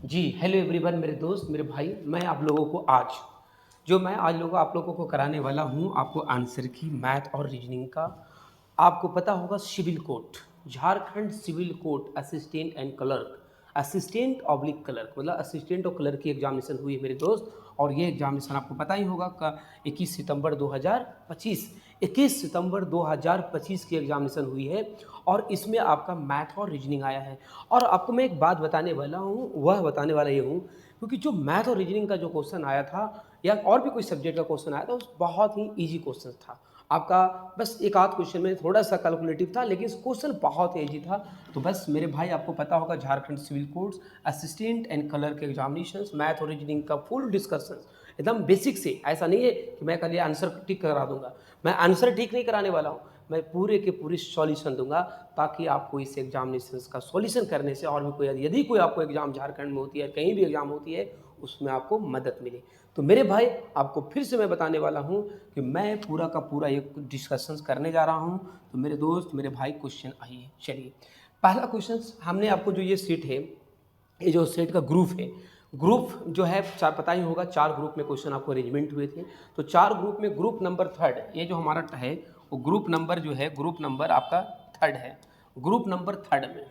जी hello everyone, मेरे दोस्त मेरे भाई, मैं आप लोगों को आज लोगों आप लोगों को कराने वाला हूँ आपको आंसर की मैथ और रीजनिंग का। आपको पता होगा civil code, Jharkhand civil code assistant oblique clerk मतलब असिस्टेंट और क्लर्क की एग्जामिनेशन हुई है मेरे दोस्त। और ये एग्जामिनेशन आपको पता ही होगा का 21 सितंबर 2025 की एग्जामिनेशन हुई है। और इसमें आपका मैथ और रीजनिंग आया है। और आपको मैं एक बात बताने वाला हूँ, वह बताने वाला ये हूँ क्योंकि जो मैथ और रीजनिंग का जो क्वेश्चन आया था या और भी कोई सब्जेक्ट का क्वेश्चन आया था, उस बहुत ही ईजी क्वेश्चन था आपका। बस एक आध क्वेश्चन में थोड़ा सा कैलकुलेटिव था, लेकिन क्वेश्चन बहुत ईजी था। तो बस मेरे भाई, आपको पता होगा Jharkhand civil codes assistant and clerk के एग्जामिनेशन मैथ और रीजनिंग का फुल डिस्कशन एकदम बेसिक से। ऐसा नहीं है कि मैं कल आंसर ठीक करा दूंगा, मैं आंसर ठीक नहीं कराने वाला हूँ, मैं पूरे के पूरी सॉल्यूशन दूंगा ताकि आपको इस एग्जामिनेशन का सॉल्यूशन करने से और भी कोई यदि कोई आपको एग्जाम झारखंड में होती है, कहीं भी एग्जाम होती है, उसमें आपको मदद मिले। तो मेरे भाई, आपको फिर से मैं बताने वाला हूँ कि मैं पूरा का पूरा एक डिस्कशन करने जा रहा हूँ। तो मेरे दोस्त मेरे भाई, क्वेश्चन आइए चलिए। पहला क्वेश्चन, हमने आपको जो ये सीट है, ये जो सेट का ग्रुप है, ग्रुप जो है चार, पता ही होगा 4 ग्रुप में क्वेश्चन आपको अरेंजमेंट हुए थे। तो 4 ग्रुप में ग्रुप नंबर थर्ड, ये जो हमारा है वो ग्रुप नंबर जो है, ग्रुप नंबर आपका थर्ड है। ग्रुप नंबर थर्ड में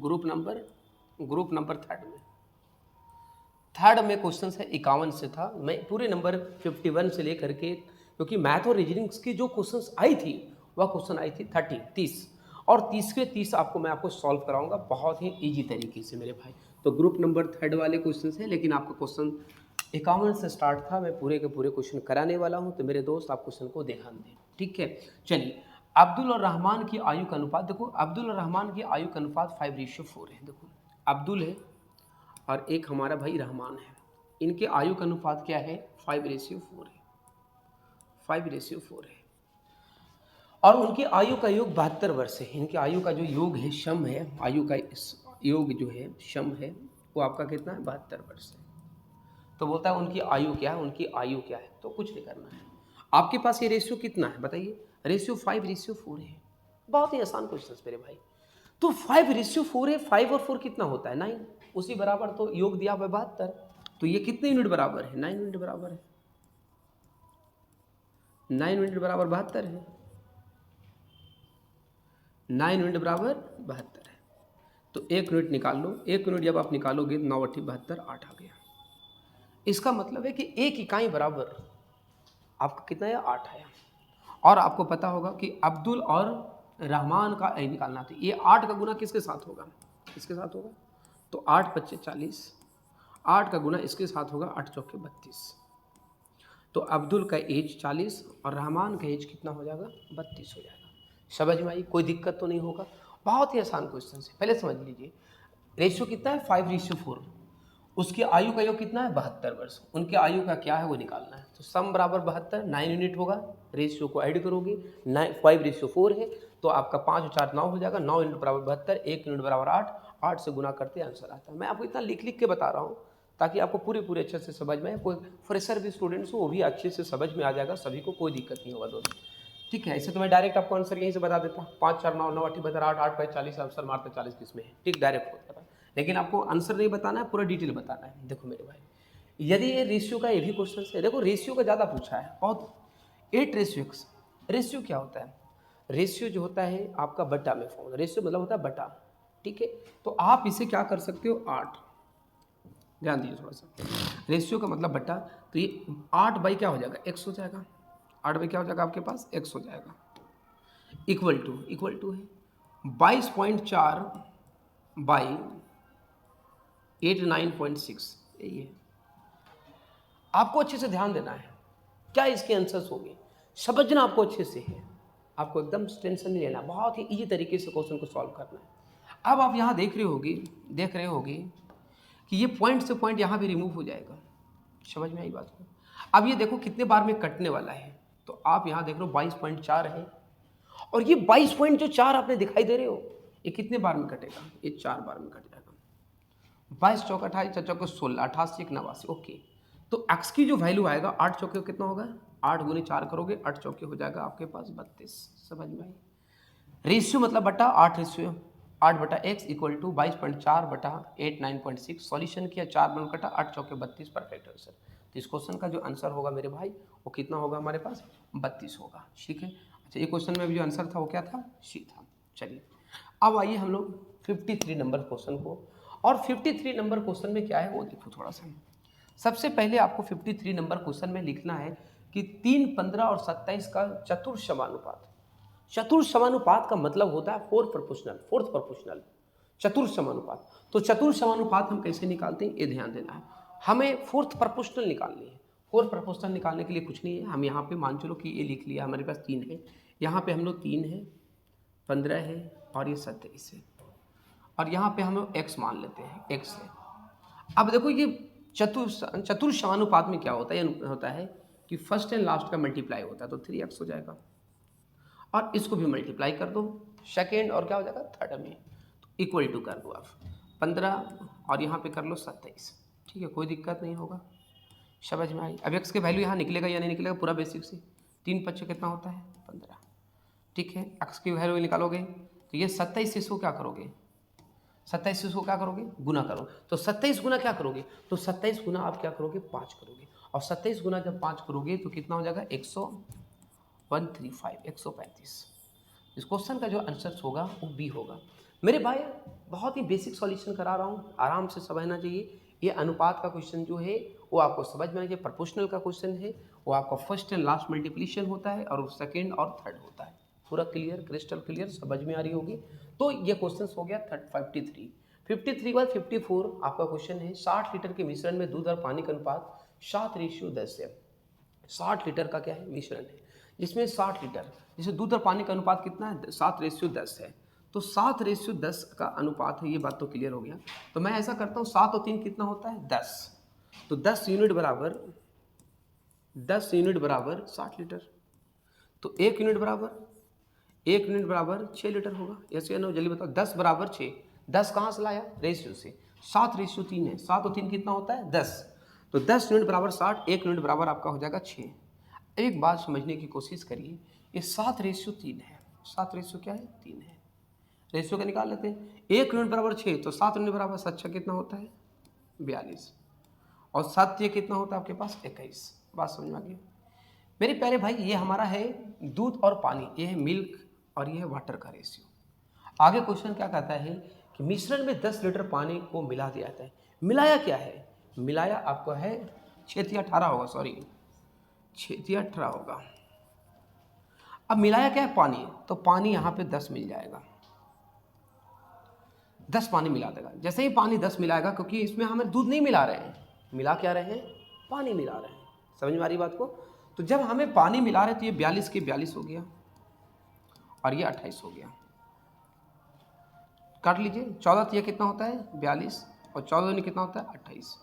ग्रुप नंबर थर्ड में क्वेश्चन है 51 से था। मैं पूरे नंबर 51 से लेकर के, क्योंकि मैथ और रीजनिंग की जो क्वेश्चन आई थी वह क्वेश्चन आई थी 30 और 30 के 30 मैं आपको सॉल्व कराऊंगा बहुत ही इजी तरीके से मेरे भाई। तो ग्रुप नंबर थर्ड वाले क्वेश्चन है, लेकिन आपका क्वेश्चन 51 से स्टार्ट था। मैं पूरे के पूरे क्वेश्चन कराने वाला हूं, तो मेरे दोस्त आप क्वेश्चन को ध्यान दें, ठीक है। चलिए, अब्दुल और रहमान की आयु का अनुपात देखो। अब्दुल और रहमान की आयु का अनुपात 5:4 है। देखो, अब्दुल है और एक हमारा भाई रहमान है, इनके आयु का अनुपात क्या है? 5:4 है। 5:4 है। और उनकी आयु का योग 72 वर्ष है। इनकी आयु का जो योग है, सम है, आयु का योग जो है सम है, वो आपका कितना है? 72 वर्ष है। तो बोलता है उनकी आयु क्या है, उनकी आयु क्या है? तो कुछ नहीं करना है, आपके पास ये रेशियो कितना है बताइए? रेशियो 5:4 है। बहुत ही आसान क्वेश्चन मेरे भाई। तो 5:4 है, 5 और 4 कितना होता है? 9। उसी बराबर तो योग दिया हुआ 72। तो ये कितने यूनिट बराबर है? 9 यूनिट बराबर है। 9 यूनिट बराबर 72 है। 9 यूनिट बराबर 72 है। तो 1 यूनिट निकाल लो। 1 यूनिट जब आप निकालोगे, 9 8 72, 8 आ गया। इसका मतलब है कि 1 इकाई बराबर आपका कितना है? 8 आया। और आपको पता होगा कि अब्दुल और रहमान का ए निकालना था। ये 8 का गुना किसके साथ होगा? इसके साथ होगा। तो 8 × 5 = 40। 8 का गुना इसके साथ होगा, 8 × 4 = 32। तो अब्दुल का एज 40 और रहमान का एज कितना हो जाएगा? 32 हो जाएगा। समझ में आई? कोई दिक्कत तो नहीं होगा। बहुत ही आसान क्वेश्चन है, पहले समझ लीजिए। रेशियो कितना है? 5:4। उसकी आयु का योग कितना है? 72 वर्ष। उनकी आयु का क्या है वो निकालना है। तो सम बराबर 72, 9 यूनिट होगा। रेशियो को ऐड करोगे, 5:4 है, तो आपका 5 और 4 9 हो जाएगा। 9 यूनिट बराबर 72, 1 यूनिट बराबर 8, 8 से गुना करते आंसर आता है। मैं आपको इतना लिख लिख के बता रहा हूँ ताकि आपको पूरे अच्छे से समझ में आए। कोई फ्रेशर भी स्टूडेंट्स हो, वो भी अच्छे से समझ में आ जाएगा, सभी को कोई दिक्कत नहीं होगा दोस्तों, ठीक है। ऐसे तो मैं डायरेक्ट आपको आंसर यहीं से बता देता, 5 4 9 9 8 72 8 8 5 40, आंसर मारते 40 किस में है, ठीक, डायरेक्ट होता है। लेकिन आपको आंसर नहीं बताना है, पूरा डिटेल बताना है। देखो मेरे भाई, यदि ये रेशियो का ये भी क्वेश्चन है, देखो रेशियो का ज़्यादा पूछा है बहुत। 8:6। रेशियो क्या होता है? रेशियो जो होता है आपका बटा में फॉर्म, रेशियो मतलब होता है बटा, ठीक है। तो आप इसे क्या कर सकते हो? 8, ध्यान दीजिए थोड़ा सा। रेशियो का मतलब बटा, तो ये 8 बाई क्या हो जाएगा? x हो जाएगा। 8 बाई क्या हो जाएगा आपके पास? x हो जाएगा। इक्वल टू है 22.4 बाई 89.6, यही है। आपको अच्छे से ध्यान देना है, क्या इसके आंसर्स होंगे समझना आपको अच्छे से है। आपको एकदम टेंशन नहीं लेना, बहुत ही इजी तरीके से क्वेश्चन को सॉल्व करना है। अब आप यहाँ देख रहे होगी कि ये पॉइंट से पॉइंट यहाँ भी रिमूव हो जाएगा। समझ में आई बात को? अब ये देखो कितने बार में कटने वाला है। तो आप यहाँ देख रहे हो 22.4 है, और ये 22.4 आपने दिखाई दे रहे हो, ये कितने बार में कटेगा? ये 4 बार में कट जाएगा। 22 चौक 28, 4 चौक 16, 88 89, ओके। तो एक्स की जो वैल्यू आएगा 8 चौके कितना होगा? 8 गुने 4 करोगे, 8 चौके हो जाएगा आपके पास 32। समझ में आई? रेशियो मतलब बटा, 8 ratio 8/x equal to 22.4/8 9.6। Solution किया 4 बन कटा 8 चौके 32 परफेक्ट आंसर। तो इस क्वेश्चन का जो आंसर होगा मेरे भाई वो कितना होगा हमारे पास 32 होगा। ठीक है। अच्छा ये क्वेश्चन में भी जो आंसर था वो क्या था सी था। चलिए अब आइए हम लोग 53 नंबर क्वेश्चन को। और 53 नंबर क्वेश्चन में क्या है वो देखो थोड़ा सा। सबसे पहले आपको 53 नंबर क्वेश्चन में लिखना है कि 3, 15 और 27 का चतुर्थ समानुपात। चतुर्थ समानुपात का मतलब होता है फोर्थ प्रोपोर्शनल चतुर्थ समानुपात। तो चतुर्थ समानुपात हम कैसे निकालते हैं ये ध्यान देना है। हमें फोर्थ प्रोपोर्शनल निकालनी है। फोर्थ प्रोपोर्शनल निकालने के लिए कुछ नहीं है, हम यहाँ पे मान चलो कि ये लिख लिया हमारे पास 3 है, यहाँ पे हम लोग 3 है 15 है और ये 27 है और यहाँ पे हम लोग x मान लेते हैं x है। अब देखो ये चतुर्थ समानुपात में क्या होता है, ये होता है कि फर्स्ट एंड लास्ट का मल्टीप्लाई होता है तो 3x हो जाएगा और इसको भी मल्टीप्लाई कर दो सेकेंड और क्या हो जाएगा थर्ड में, तो इक्वल टू कर दो आप 15 और यहाँ पे कर लो 27। ठीक है कोई दिक्कत नहीं होगा, समझ में आई। अब x के वैल्यू यहाँ निकलेगा या नहीं निकलेगा पूरा बेसिक से 3 5 कितना होता है 15। ठीक है x की वैल्यू निकालोगे तो ये 27 इसको क्या करोगे 27 इसको क्या करोगे गुना करो, तो 27 गुना क्या करोगे तो 27 गुना आप क्या करोगे 5 करोगे और 27 गुना जब 5 करोगे तो कितना हो जाएगा 135। इस क्वेश्चन का जो आंसर होगा वो बी होगा। मेरे भाई बहुत ही बेसिक सॉल्यूशन करा रहा हूँ, आराम से समझना चाहिए। ये अनुपात का क्वेश्चन जो है वो आपको समझ में आना चाहिए। प्रोपोर्शनल का क्वेश्चन है वो आपका फर्स्ट एंड लास्ट मल्टीप्लिकेशन होता है और सेकेंड और थर्ड होता है। पूरा क्लियर क्रिस्टल क्लियर समझ में आ रही होगी। तो ये क्वेश्चन हो गया 53 के बाद 54 आपका क्वेश्चन है 60 लीटर के मिश्रण में दूध और पानी का अनुपात 7:10 है। 60 लीटर का क्या है मिश्रण है जिसमें 60 लीटर, जैसे दूध और पानी का अनुपात कितना है 7:10 है, तो 7:10 का अनुपात है। ये बात तो क्लियर हो गया। तो मैं ऐसा करता हूँ 7 और 3 कितना होता है 10, तो 10 यूनिट बराबर 60 लीटर, तो 1 यूनिट बराबर 6 लीटर होगा। ऐसे ना जल्दी बताओ 10 बराबर 6, 10 कहाँ से लाया रेशियो से 7:3 है, 7 और 3 कितना होता है 10, तो 10 यूनिट बराबर 60, 1 यूनिट बराबर आपका हो जाएगा 6। एक बात समझने की कोशिश करिए, ये 7:3 है, 7 क्या है 3 है, रेशियो का निकाल लेते हैं। 1 यूनिट बराबर 6 तो 7 यूनिट बराबर 7 कितना होता है 42 और 7 ये कितना होता है आपके पास 21। बात समझ में आ गई मेरे प्यारे भाई। ये हमारा है दूध और पानी, ये है मिल्क और ये है वाटर का रेशियो। आगे क्वेश्चन क्या कहता है कि मिश्रण में 10 लीटर पानी को मिला दिया जाता है। मिलाया क्या है, मिलाया आपको है 6×18 होगा, सॉरी 6×18 होगा। अब मिलाया क्या है पानी, तो पानी यहाँ पे 10 मिल जाएगा, 10 पानी मिला देगा। जैसे ही पानी 10 मिलाएगा, क्योंकि इसमें हमें दूध नहीं मिला रहे हैं, मिला क्या रहे हैं पानी मिला रहे हैं। समझ में आ रही बात को। तो जब हमें पानी मिला रहे तो ये 42 के 42 हो गया और ये 28 हो गया। काट लीजिए 14 तो ये कितना होता है 42 और 14 कितना होता है 28।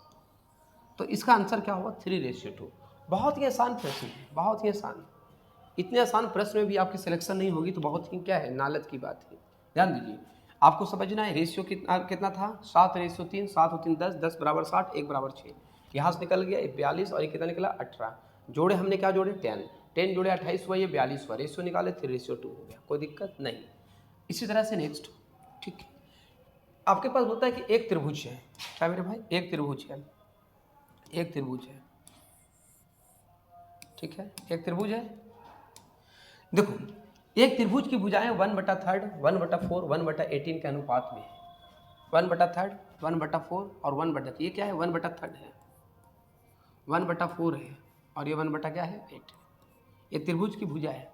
तो इसका आंसर क्या होगा 3:2। बहुत ही आसान प्रश्न है, बहुत ही आसान। इतने आसान प्रश्न में भी आपकी सिलेक्शन नहीं होगी तो बहुत ही क्या है नालत की बात है। ध्यान दीजिए आपको समझना है रेशियो कितना था 7:3, 7 और 3 10, 10 बराबर 60, 1 बराबर 6। यहाँ से निकल गया 42 और ये कितना निकला 18। जोड़े हमने क्या जोड़े 10 जोड़े 28 हुआ, ये 42 हुआ, रेशियो निकाले 3:2 हो गया, कोई दिक्कत नहीं। इसी तरह से नेक्स्ट ठीक है, आपके पास होता है कि एक त्रिभुज है, क्या मेरे भाई एक त्रिभुज है, एक त्रिभुज है, ठीक है एक त्रिभुज है। देखो एक त्रिभुज की भुजाएं 1/3, 1/4, 1/18 के अनुपात में है। 1/3, 1/4 और 1/3, ये क्या है 1/3 है, 1/4 है और ये 1/ क्या है 8। ये त्रिभुज की भुजा है,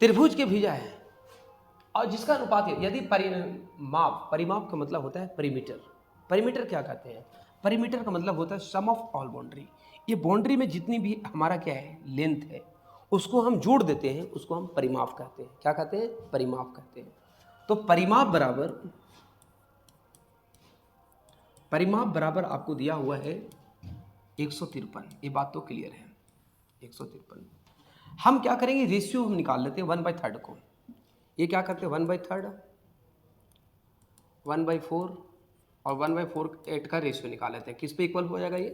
त्रिभुज की भुजा है और जिसका अनुपात है यदि परिमाप का मतलब होता है परिमीटर। परिमीटर क्या कहते हैं, परिमीटर का मतलब होता है सम ऑफ ऑल बाउंड्री। ये बाउंड्री में जितनी भी हमारा क्या है लेंथ है उसको हम जोड़ देते हैं, उसको हम परिमाप कहते हैं। क्या कहते हैं परिमाप कहते हैं। तो परिमाप बराबर आपको दिया हुआ है 153। ये बात तो क्लियर है 153। हम क्या करेंगे रेशियो हम निकाल लेते हैं 1/3 को। ये क्या करते हैं 1/3, 1/4 और 1/4 8 का रेशियो निकाल लेते हैं। किस पे इक्वल हो जाएगा ये,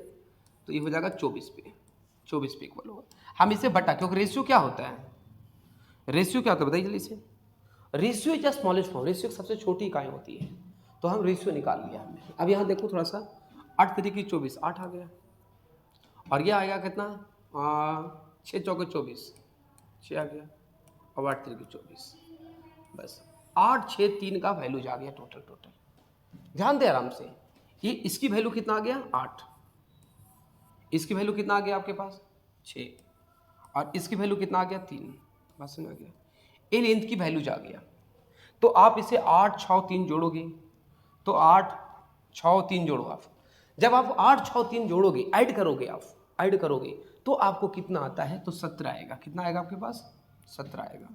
तो ये हो जाएगा 24 पे इक्वल होगा। हम इसे बटा, क्योंकि रेशियो क्या होता है, रेशियो क्या होता है बताइए जल्दी से, ratio is smallest form, ratio सबसे छोटी इकाई होती है, तो हम रेशियो निकाल लिया हमने। अब यहाँ देखो थोड़ा सा, 8 तरीके 24, 8 आ गया, और ये आएगा कितना, 6 चौके 24, 6 आ गया, और 8 तरीके 24, बस 8 6 3 का वैल्यू जा गया टोटल। ध्यान दे आराम से, ये इसकी वैल्यू कितना आ गया 8, इसकी वैल्यू कितना आ गया आपके पास 6, और इसकी वैल्यू कितना आ गया 3, बस समझ आ गया, ये लेंथ की वैल्यू जा गया। तो आप इसे 8 6 3 जोड़ोगे, तो 8 6 3 जोड़ो आप, जब आप 8 6 3 जोड़ोगे, ऐड करोगे तो आपको कितना आता है, तो 17 आएगा। कितना आएगा आपके पास, 17 आएगा,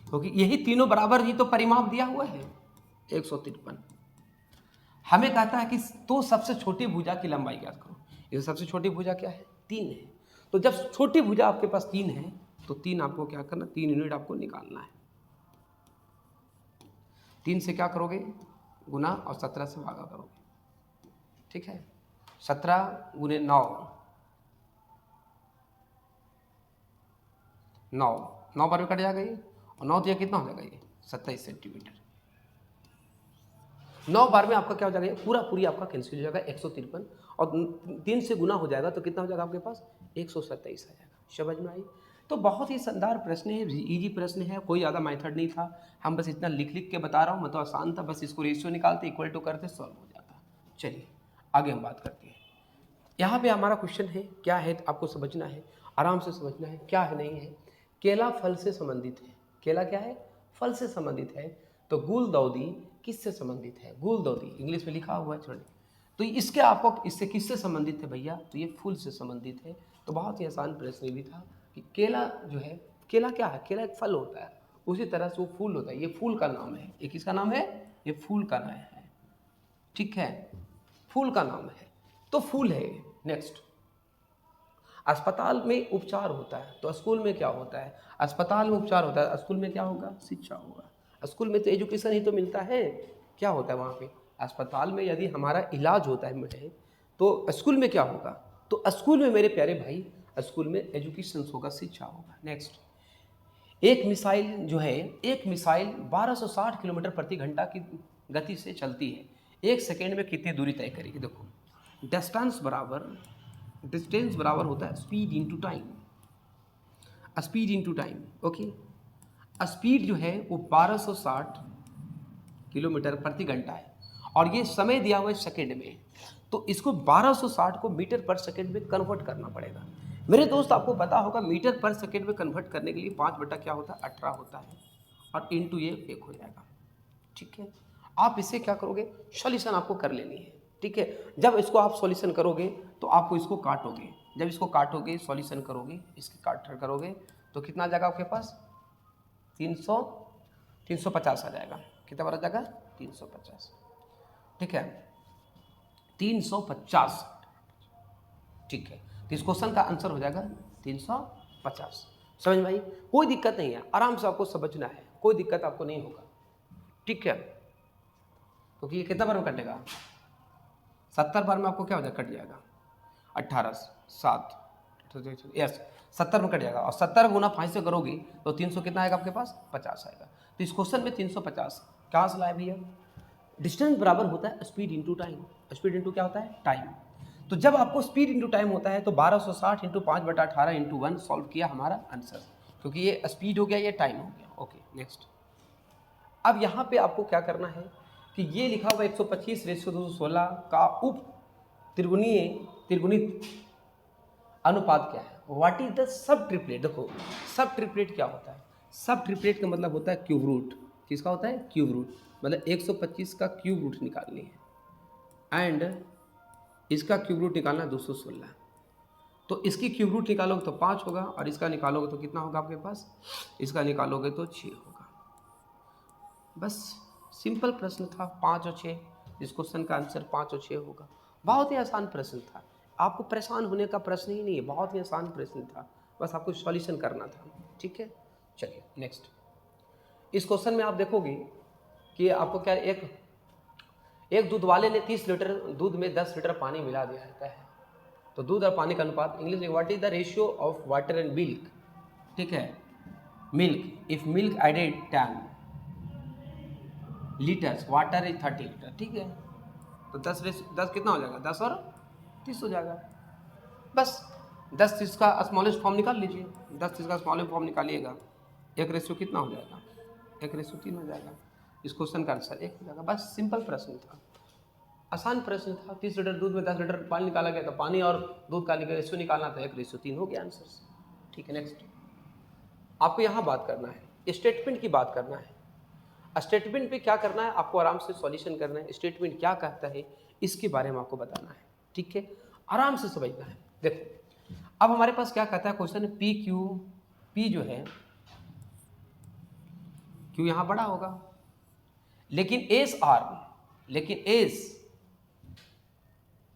क्योंकि यही तीनों बराबर ही तो परिमाप दिया हुआ है 153। हमें कहता है कि तो सबसे छोटी भुजा की लंबाई ज्ञात करो। ये सबसे छोटी भुजा क्या है, 3 है। तो जब छोटी भुजा आपके पास 3 है, तो 3 आपको क्या करना, 3 यूनिट आपको निकालना है। 3 से क्या करोगे, गुना, और 17 से भागा करोगे, ठीक है। 17 गुने 9, 9 बार में कट जाएगा ये, और 9 तो ये कितना हो जाएगा, ये 27 सेंटीमीटर। 9 बार में आपका क्या हो जाएगा, पूरी आपका कैंसिल हो जाएगा 153, और 3 से गुना हो जाएगा तो कितना हो जाएगा आपके पास, 127 आ जाएगा। समझ में आई। तो बहुत ही शानदार प्रश्न है, इजी प्रश्न है, कोई ज़्यादा मेथड नहीं था, हम बस इतना लिख के बता रहा हूँ, मतलब आसान था, बस इसको रेशियो निकालते, इक्वल टू करते, सॉल्व हो जाता। चलिए आगे हम बात करते हैं। यहाँ पे हमारा क्वेश्चन है, क्या है आपको समझना है, आराम से समझना है, क्या है नहीं है। केला फल से संबंधित है, केला क्या है, फल से संबंधित है, तो गुलदाउदी किससे संबंधित है, गुलदाउदी इंग्लिश में लिखा हुआ है, छोड़िए। तो इसके आपको इससे किससे संबंधित है भैया, तो ये फूल से संबंधित है। तो बहुत ही आसान प्रश्न भी था कि केला जो है, केला क्या है, केला एक फल होता है, उसी तरह से वो फूल होता है, ये फूल का नाम है, ये किसका नाम है, ये फूल का नाम है, ठीक है, फूल का नाम है, तो फूल है। नेक्स्ट, अस्पताल में उपचार होता है, तो स्कूल में क्या होता है, अस्पताल में उपचार होता है, स्कूल में क्या होगा, शिक्षा होगा। स्कूल में तो एजुकेशन ही तो मिलता है, क्या होता है वहाँ पे, अस्पताल में यदि हमारा इलाज होता है मेरे, तो स्कूल में क्या होगा, तो स्कूल में मेरे प्यारे भाई, स्कूल में एजुकेशन होगा, शिक्षा होगा। नेक्स्ट, एक मिसाइल जो है, एक मिसाइल 1260 किलोमीटर प्रति घंटा की गति से चलती है, 1 सेकेंड में कितनी दूरी तय करेगी। देखो, डिस्टेंस बराबर होता है speed into time, speed into time, okay. Speed जो है वो 1260 किलोमीटर प्रति घंटा है, और ये समय दिया हुआ है सेकेंड में, तो इसको 1260 को मीटर पर सेकेंड में कन्वर्ट करना पड़ेगा। मेरे दोस्त आपको पता होगा, मीटर पर सेकेंड में कन्वर्ट करने के लिए 5 बटा क्या होता है, 18 होता है, और इंटू ये 1 हो जाएगा, ठीक है। आप इसे क्या करोगे, सॉल्यूशन आपको कर लेनी है, ठीक है। जब इसको आप सॉल्यूशन करोगे तो आपको इसको काटोगे, जब इसको काटोगे, सॉल्यूशन करोगे, इसके काट करोगे, तो कितना आ जाएगा आपके पास, 350 आ जाएगा। कितना बार आ जाएगा, 350, ठीक है, 350, ठीक है। तो इस क्वेश्चन का आंसर हो जाएगा 350। समझ में आई, कोई दिक्कत नहीं है, आराम से आपको समझना है, कोई दिक्कत आपको नहीं होगा, ठीक है। क्योंकि ये कितना बार में कटेगा, 70 बार में आपको क्या हो जाएगा, कट जाएगा, 18 7, यस 70 में कट जाएगा, और 70 गुना 5 से करोगे तो 300 कितना आएगा आपके पास, 50 आएगा। तो इस क्वेश्चन में 350 कहाँ से लाए भैया, डिस्टेंस बराबर होता है speed into time, speed into क्या होता है, टाइम। तो जब आपको स्पीड इंटू टाइम होता है तो 1260 इंटू 5 बटा 18 इंटू 1 सॉल्व किया हमारा आंसर, क्योंकि ये स्पीड हो गया, ये टाइम हो गया, ओके। नेक्स्ट, अब यहाँ पे आपको क्या करना है कि ये लिखा हुआ 125/216 का उप त्रिगुणित अनुपात क्या है, what is the sub triplet. देखो, सब ट्रिपलेट क्या होता है, सब ट्रिपलेट का मतलब होता है क्यूब रूट, किसका होता है, क्यूब रूट, मतलब 125 का क्यूब रूट निकालनी है, एंड इसका क्यूब रूट निकालना है 216। तो इसकी क्यूब रूट निकालोगे तो 5 होगा, और इसका निकालोगे तो कितना होगा आपके पास, इसका निकालोगे तो 6 होगा। बस सिंपल प्रश्न था, 5 और 6, इस क्वेश्चन का आंसर 5 और 6 होगा। बहुत ही आसान प्रश्न था, आपको परेशान होने का प्रश्न ही नहीं है, बहुत ही आसान प्रश्न था, बस आपको सॉल्यूशन करना था, ठीक है। चलिए नेक्स्ट, इस क्वेश्चन में आप देखोगे कि आपको क्या, एक दूध वाले ने 30 लीटर दूध में 10 लीटर पानी मिला दिया है, तो दूध और पानी का अनुपात, इंग्लिश में what is the ratio of water and milk, ठीक है, milk, if milk added 10 litres, water is 30 litre, ठीक है, तो 10 कितना हो जाएगा, 10 और 30 हो जाएगा। बस 10-30 का स्मॉलेस्ट फॉर्म निकाल लीजिए, 10-30 का स्मॉलेस्ट फॉर्म निकालिएगा, 1 कितना हो जाएगा, 1:3 हो जाएगा। इस क्वेश्चन का आंसर 1 हो जाएगा। बस सिंपल प्रश्न था, आसान प्रश्न था। 30 लीटर दूध में 10 लीटर पानी निकाला गया, तो पानी और दूध का रेशियो निकालना था, 1:3 हो गया आंसर। ठीक है, नेक्स्ट आपको यहाँ बात करना है, स्टेटमेंट की बात करना है। स्टेटमेंट पे क्या करना है, आपको आराम से सॉल्यूशन करना है। स्टेटमेंट क्या कहता है इसके बारे में आपको बताना है, ठीक है, आराम से समझना है। देखो अब हमारे पास क्या कहता है क्वेश्चन, पी क्यू, पी जो है क्यू यहाँ बड़ा होगा, लेकिन एस आर, लेकिन एस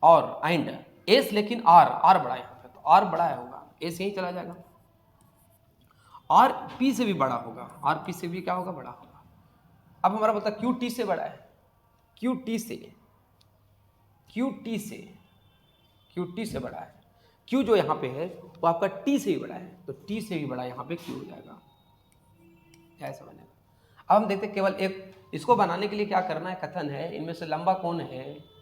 और एंड एस, लेकिन आर, आर बड़ा है यहाँ पे, तो आर बड़ा है होगा, एस यहीं चला जाएगा। आर पी से भी बड़ा होगा, आर पी से भी क्या होगा, बड़ा होगा। अब हमारा बोलता है क्यू टी से बड़ा है, क्यू टी से, क्यू टी से, क्यू टी से बड़ा है। क्यू जो यहाँ पे है वो आपका टी से भी बड़ा है, तो टी से भी बड़ा यहाँ पे क्यू हो जाएगा, ऐसा बनेगा। अब हम देखते हैं केवल एक, इसको बनाने के लिए क्या करना है, कथन है इनमें से लंबा कौन है,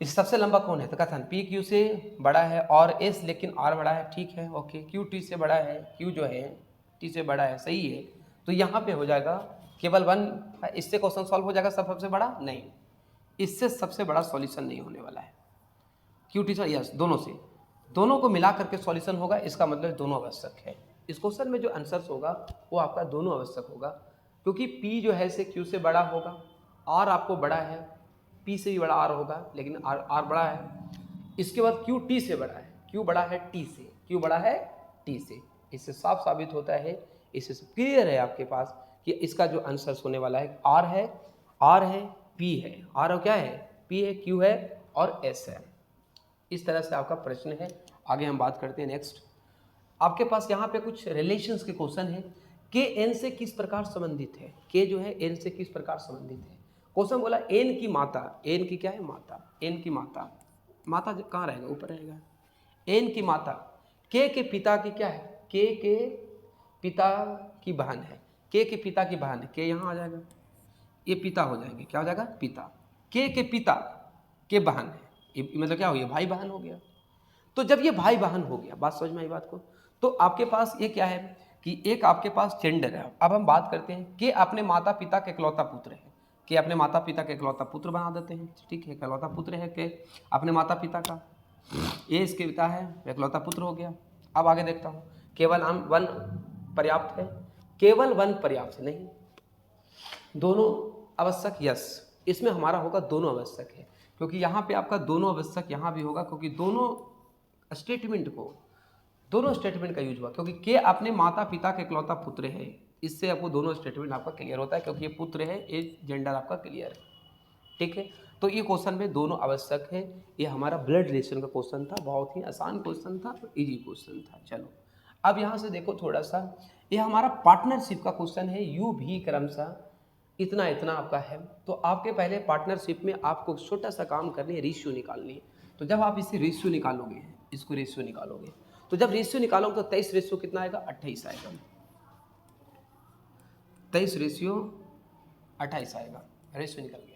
इस सबसे लंबा कौन है, तो कथन पी क्यू से बड़ा है और एस लेकिन आर बड़ा है, ठीक है, ओके। क्यू टी से बड़ा है, क्यू जो है टी से बड़ा है, सही है, तो यहाँ पे हो जाएगा केवल 1। इससे क्वेश्चन सॉल्व हो जाएगा सबसे बड़ा, नहीं, इससे सबसे बड़ा सॉल्यूशन नहीं होने वाला है। क्यू टी से, यस, दोनों से, दोनों को मिला करके सॉल्यूशन होगा, इसका मतलब दोनों आवश्यक है। इस क्वेश्चन में जो आंसर्स होगा वो आपका दोनों आवश्यक होगा, क्योंकि पी जो है से क्यू से बड़ा होगा, आर आपको बड़ा है, पी से भी बड़ा आर होगा, लेकिन आर बड़ा है। इसके बाद क्यू टी से बड़ा है, क्यू बड़ा है टी से, क्यू बड़ा है टी से। इससे साफ साबित होता है, इससे क्लियर है आपके पास कि इसका जो आंसर होने वाला है आर है, आर है, पी है, आर और क्या है, पी है, क्यू है और एस है। इस तरह से आपका प्रश्न है। आगे हम बात करते हैं नेक्स्ट। आपके पास यहाँ पे कुछ रिलेशंस के क्वेश्चन है, के एन से किस प्रकार संबंधित है, के जो है एन से किस प्रकार संबंधित है। क्वेश्चन बोला एन की माता, एन की क्या है, माता, एन की माता, माता कहाँ रहेगा, ऊपर रहेगा। एन की माता के पिता की क्या है, के पिता की बहन है, के पिता की बहन है, के यहाँ आ जाएगा, ये पिता हो जाएंगे, क्या हो जाएगा, पिता। के पिता के बहन है, ये मतलब क्या हो गया, भाई बहन हो गया। तो जब ये भाई बहन हो गया, बात समझ में आई बात को, तो आपके पास ये क्या है कि एक आपके पास जेंडर है। अब हम बात करते हैं कि अपने माता पिता के इकलौता पुत्र है, कि अपने माता पिता के इकलौता पुत्र बना देते हैं, ठीक है, इकलौता पुत्र है के अपने माता पिता का, ये इसके पिता है, इकलौता पुत्र हो गया। अब आगे देखता हूँ, केवल हम 1 पर्याप्त है, केवल 1 पर्याप्त नहीं, दोनों आवश्यक, यस, इसमें हमारा होगा दोनों आवश्यक है, क्योंकि यहाँ पे आपका दोनों आवश्यक यहाँ भी होगा, क्योंकि दोनों स्टेटमेंट का यूज हुआ, क्योंकि के अपने माता पिता के इकलौता पुत्र है, इससे आपको दोनों स्टेटमेंट आपका क्लियर होता है, क्योंकि ये पुत्र है, ये जेंडर आपका क्लियर है, ठीक है। तो ये क्वेश्चन में दोनों आवश्यक है। ये हमारा ब्लड रिलेशन का क्वेश्चन था, बहुत ही आसान क्वेश्चन था, इजी क्वेश्चन था। चलो अब यहाँ से देखो थोड़ा सा, ये हमारा पार्टनरशिप का क्वेश्चन है, यू भी क्रमशः इतना इतना आपका है। तो आपके पहले पार्टनरशिप में आपको छोटा सा काम करनी है, रेशियो निकालनी है। तो जब आप इसे रेशियो निकालोगे, इसको रेशियो निकालोगे, तो जब रेशियो निकालोगे तो 23 रेशियो कितना आएगा, 28 आएगा, 23 रेशियो 28 आएगा, रेशियो निकल गया।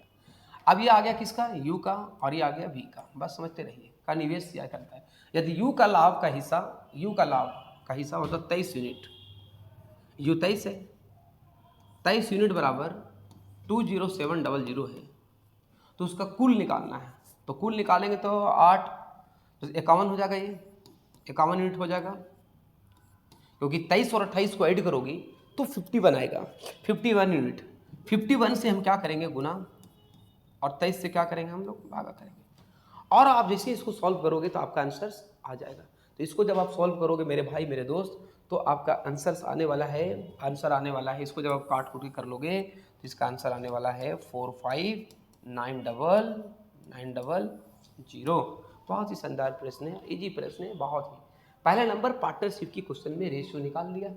अब ये आ गया किसका, यू का, और ये आ गया वी का, बस समझते रहिए। का निवेश क्या करता है, यदि यू का लाभ का हिस्सा, यू का लाभ का हिस्सा मतलब 23 यूनिट, यू 23 है, 23 यूनिट बराबर 20700 है, तो उसका कुल निकालना है। तो कुल निकालेंगे तो 8, तो 51 हो जाएगा, ये 51 यूनिट हो जाएगा, क्योंकि 23 और 28 को ऐड करोगी तो 51 आएगा, 51 यूनिट। 51 से हम क्या करेंगे, गुना, और 23 से क्या करेंगे, हम लोग भागा करेंगे। और आप जैसे इसको सॉल्व करोगे तो आपका आंसर आ जाएगा। तो इसको जब आप सॉल्व करोगे मेरे भाई मेरे दोस्त, तो आपका आंसर आने वाला है, इसको जब आप काट कूट के कर लोगे तो इसका आंसर आने वाला है 45900। बहुत ही शानदार प्रश्न है, इजी प्रश्न है, बहुत ही। पहले नंबर पार्टनरशिप की क्वेश्चन में रेशियो निकाल लिया।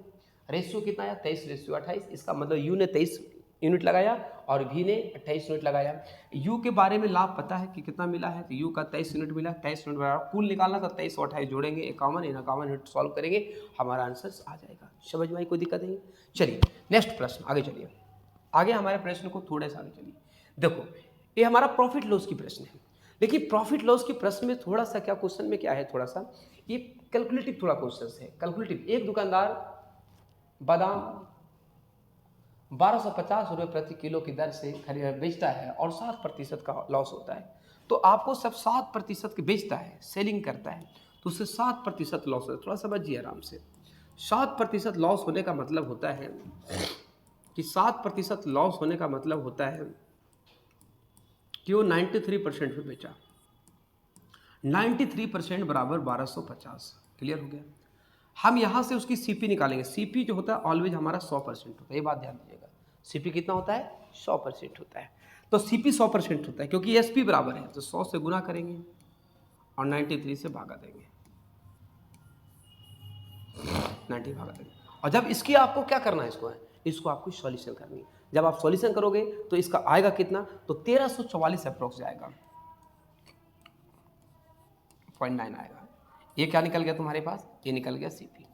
रेशियो कितना आया, 23 रेशियो 28, इसका मतलब यू ने 23 यूनिट लगाया और V ने 28 यूनिट लगाया। U के बारे में लाभ पता है कि कितना मिला है, तो U का 23 यूनिट मिला, 23 यूनिट बराबर कुल निकालना था, 23 और 28 जोड़ेंगे 51, 51 यूनिट सॉल्व करेंगे, हमारा आंसर आ जाएगा। समझ में आई, कोई दिक्कत नहीं। चलिए नेक्स्ट प्रश्न, आगे चलिए, आगे हमारे प्रश्न को थोड़े से आगे चलिए। देखो ये हमारा प्रॉफिट लॉस की प्रश्न है, लेकिन प्रॉफिट लॉस के प्रश्न में थोड़ा सा क्या क्वेश्चन में क्या है, थोड़ा सा ये कैलकुलेटिव थोड़ा क्वेश्चन है, कैलकुलेटिव। एक दुकानदार बादाम 1250 रुपये प्रति किलो की दर से बेचता है और 7% का लॉस होता है, तो आपको सब 7% के बेचता है, सेलिंग करता है, तो उससे 7% लॉस होता है। थोड़ा समझिए आराम से, 7% लॉस होने का मतलब होता है कि 7% लॉस होने का मतलब होता है कि वो 93% में बेचा, 93% बराबर 1250। क्लियर हो गया। हम यहाँ से उसकी सीपी निकालेंगे। सीपी जो होता है ऑलवेज हमारा 100% होता है, ये बात ध्यान दीजिएगा। सीपी कितना होता है, 100% होता है। तो सीपी 100% होता है क्योंकि एसपी बराबर है, तो 100 से गुना करेंगे और 93 से भागा देंगे, 90 भागा देंगे। और जब इसकी आपको क्या करना है, इसको आपको सॉल्यूशन करनी है। जब आप सॉल्यूशन करोगे तो इसका आएगा कितना, तो 1344 अप्रोक्स जाएगा, 0.9 आएगा। ये क्या निकल गया तुम्हारे पास, ये निकल गया सीपी।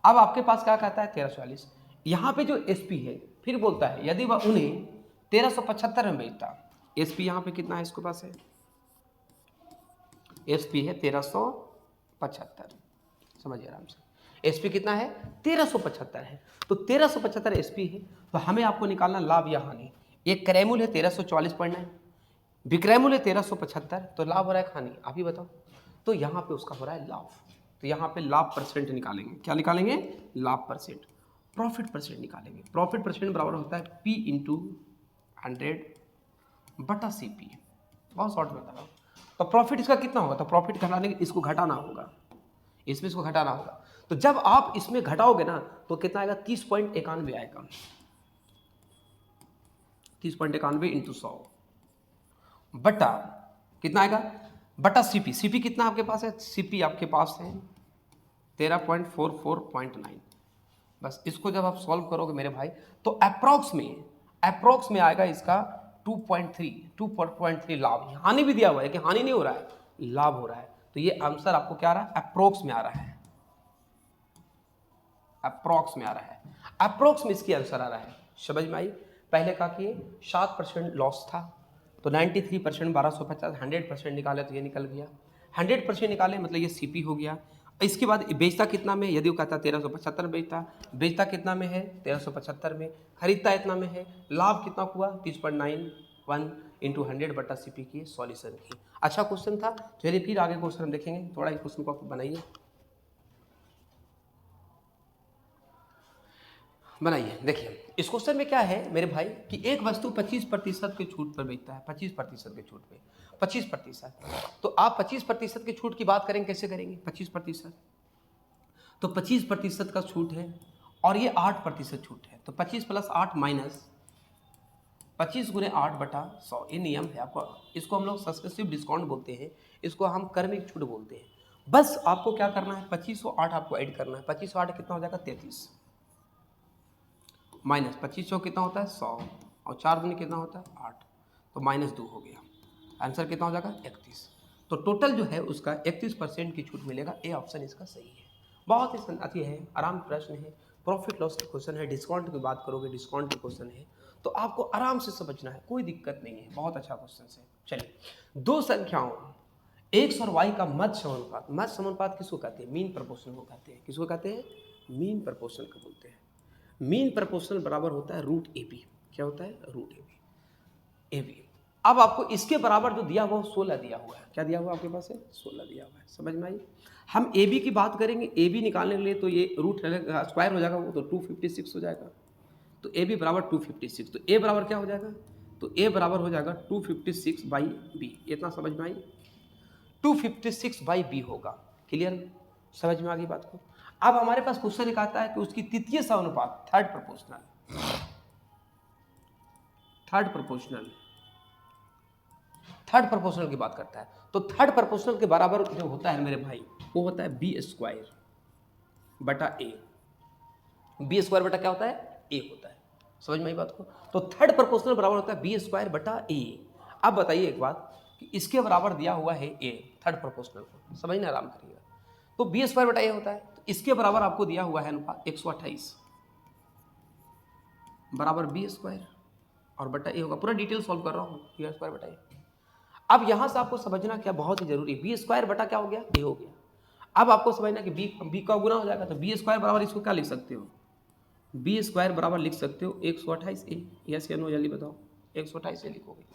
अब आपके पास क्या कहता है 1344, यहाँ पे जो एसपी है फिर बोलता है यदि वह उन्हें 1375 में बेचता, एसपी यहाँ पे कितना है, इसके पास है एसपी है 1375, समझिए आराम से। एसपी कितना है, 1375 है, तो 1375 एसपी है, तो हमें आपको निकालना लाभ या हानि। एक क्रय मूल्य है 1344.9, विक्रय मूल्य 1375, तो लाभ हो रहा है हानि, आप ही बताओ। तो यहाँ पे उसका हो रहा है लाभ, तो यहाँ पे लाभ परसेंट निकालेंगे। क्या निकालेंगे, लाभ परसेंट, प्रॉफिट परसेंट निकालेंगे। प्रॉफिट परसेंट बराबर होता है P इंटू 100 बटा CP। बहुत शॉर्ट में बता रहा हूँ। तो प्रॉफिट इसका कितना होगा, तो प्रॉफिट घटाने के इसको घटाना होगा, इसमें इसको घटाना होगा। तो जब आप इसमें घटाओगे ना तो कितना आएगा, 30.91 आएगा, 30.91 इंटू 100 बटा कितना आएगा, बटा सीपी। सीपी कितना आपके पास है, सीपी आपके पास है 13.44.9। बस इसको जब आप सॉल्व करोगे मेरे भाई तो अप्रॉक्स में आएगा इसका 2.3 लाभ। हानि भी दिया हुआ है कि हानि नहीं हो रहा है, लाभ हो रहा है। तो ये आंसर आपको क्या आ रहा है, अप्रॉक्स में आ रहा है, अप्रॉक्स में आ रहा है, अप्रॉक्स में इसकी आंसर आ रहा है। समझ में आई। पहले कहा कि 7% लॉस था, तो 93% 1250, 100% निकाले तो ये निकल गया, 100% निकाले मतलब ये सीपी हो गया। इसके बाद बेचता कितना में, यदि वो कहता 1375 बेचता कितना में है, 1375 में, खरीदता इतना में है, लाभ कितना हुआ 30.91 इंटू 100 बटा सीपी की सॉल्यूशन की। अच्छा क्वेश्चन था। चलिए फिर आगे क्वेश्चन हम देखेंगे, थोड़ा इस क्वेश्चन को आप बनाइए, देखिए इस क्वेश्चन में क्या है मेरे भाई कि एक वस्तु 25% के छूट पर बेचता है, 25% के छूट पे, 25%। तो आप 25% के छूट की बात करेंगे, कैसे करेंगे 25%, तो 25% का छूट है और ये 8% छूट है, तो 25 प्लस 8 माइनस 25 गुने 8 बटा 100, ये नियम है आपको। इसको हम लोग सब्सक्रिप्टिव डिस्काउंट बोलते हैं, इसको हम क्रमिक छूट बोलते हैं। बस आपको क्या करना है, 25 और 8 आपको ऐड करना है। 25 और 8 कितना हो जाएगा 33, माइनस 25 कितना होता है 100 और 4 दूनी कितना होता है 8, तो -2 हो गया। आंसर कितना हो जाएगा 31। तो टोटल जो है उसका 31% की छूट मिलेगा। ए ऑप्शन इसका सही है। बहुत ही अति है, आराम प्रश्न है, प्रॉफिट लॉस का क्वेश्चन है, डिस्काउंट की बात करोगे डिस्काउंट का क्वेश्चन है, तो आपको आराम से समझना है, कोई दिक्कत नहीं है, बहुत अच्छा क्वेश्चन है। चलिए दो संख्याओं x और y का मध्य समानुपात, मध्य समानुपात किसको कहते हैं, मीन प्रपोर्शन को कहते हैं। किसको कहते हैं, मीन प्रपोर्शन को बोलते हैं। मीन प्रपोर्शनल बराबर होता है रूट ए बी। क्या होता है, रूट ए बी। अब आपको इसके बराबर जो दिया हुआ 16 दिया हुआ है, क्या दिया हुआ आपके पास है 16 दिया हुआ है। समझ में आई। हम ए बी की बात करेंगे, ए बी निकालने के लिए तो ये रूट स्क्वायर हो जाएगा, वो तो 256 हो जाएगा, तो ए बी बराबर 256। तो ए बराबर क्या हो जाएगा, तो ए बराबर हो जाएगा 256 बाई बी। इतना समझ में आई, 256 बाई बी होगा। क्लियर, समझ में आ गई बात को। अब हमारे पास क्वेश्चन एक आता है कि उसकी तृतीय समानुपात, थर्ड प्रोपोर्शनल की बात करता है। तो थर्ड प्रोपोर्शनल के बराबर जो होता है मेरे भाई, वो होता है बी स्क्वायर बटा ए। बी स्क्वायर बटा क्या होता है, ए होता है। समझ में आई बात को? तो थर्ड प्रोपोर्शनल बराबर होता है बी स्क्वायर बटा ए। अब बताइए एक बात कि इसके बराबर दिया हुआ है ए, थर्ड प्रोपोर्शनल को समझना आराम करिएगा। तो बी स्क्वायर बटा ए होता है, तो इसके बराबर आपको दिया हुआ है अनुपात 128 बराबर बी स्क्वायर और बटा ए होगा। पूरा डिटेल सॉल्व कर रहा हूँ, बी स्क्वायर बटा ए। अब यहाँ से आपको समझना क्या बहुत ही जरूरी है, बी स्क्वायर बटा क्या हो गया, ए हो गया। अब आपको समझना कि बी का गुना हो जाएगा, तो बी स्क्वायर बराबर इसको क्या लिख सकते हो, बी स्क्वायर बराबर लिख सकते हो 128 ए। यस या नो जल्दी बताओ, 128 ए लिखोगे।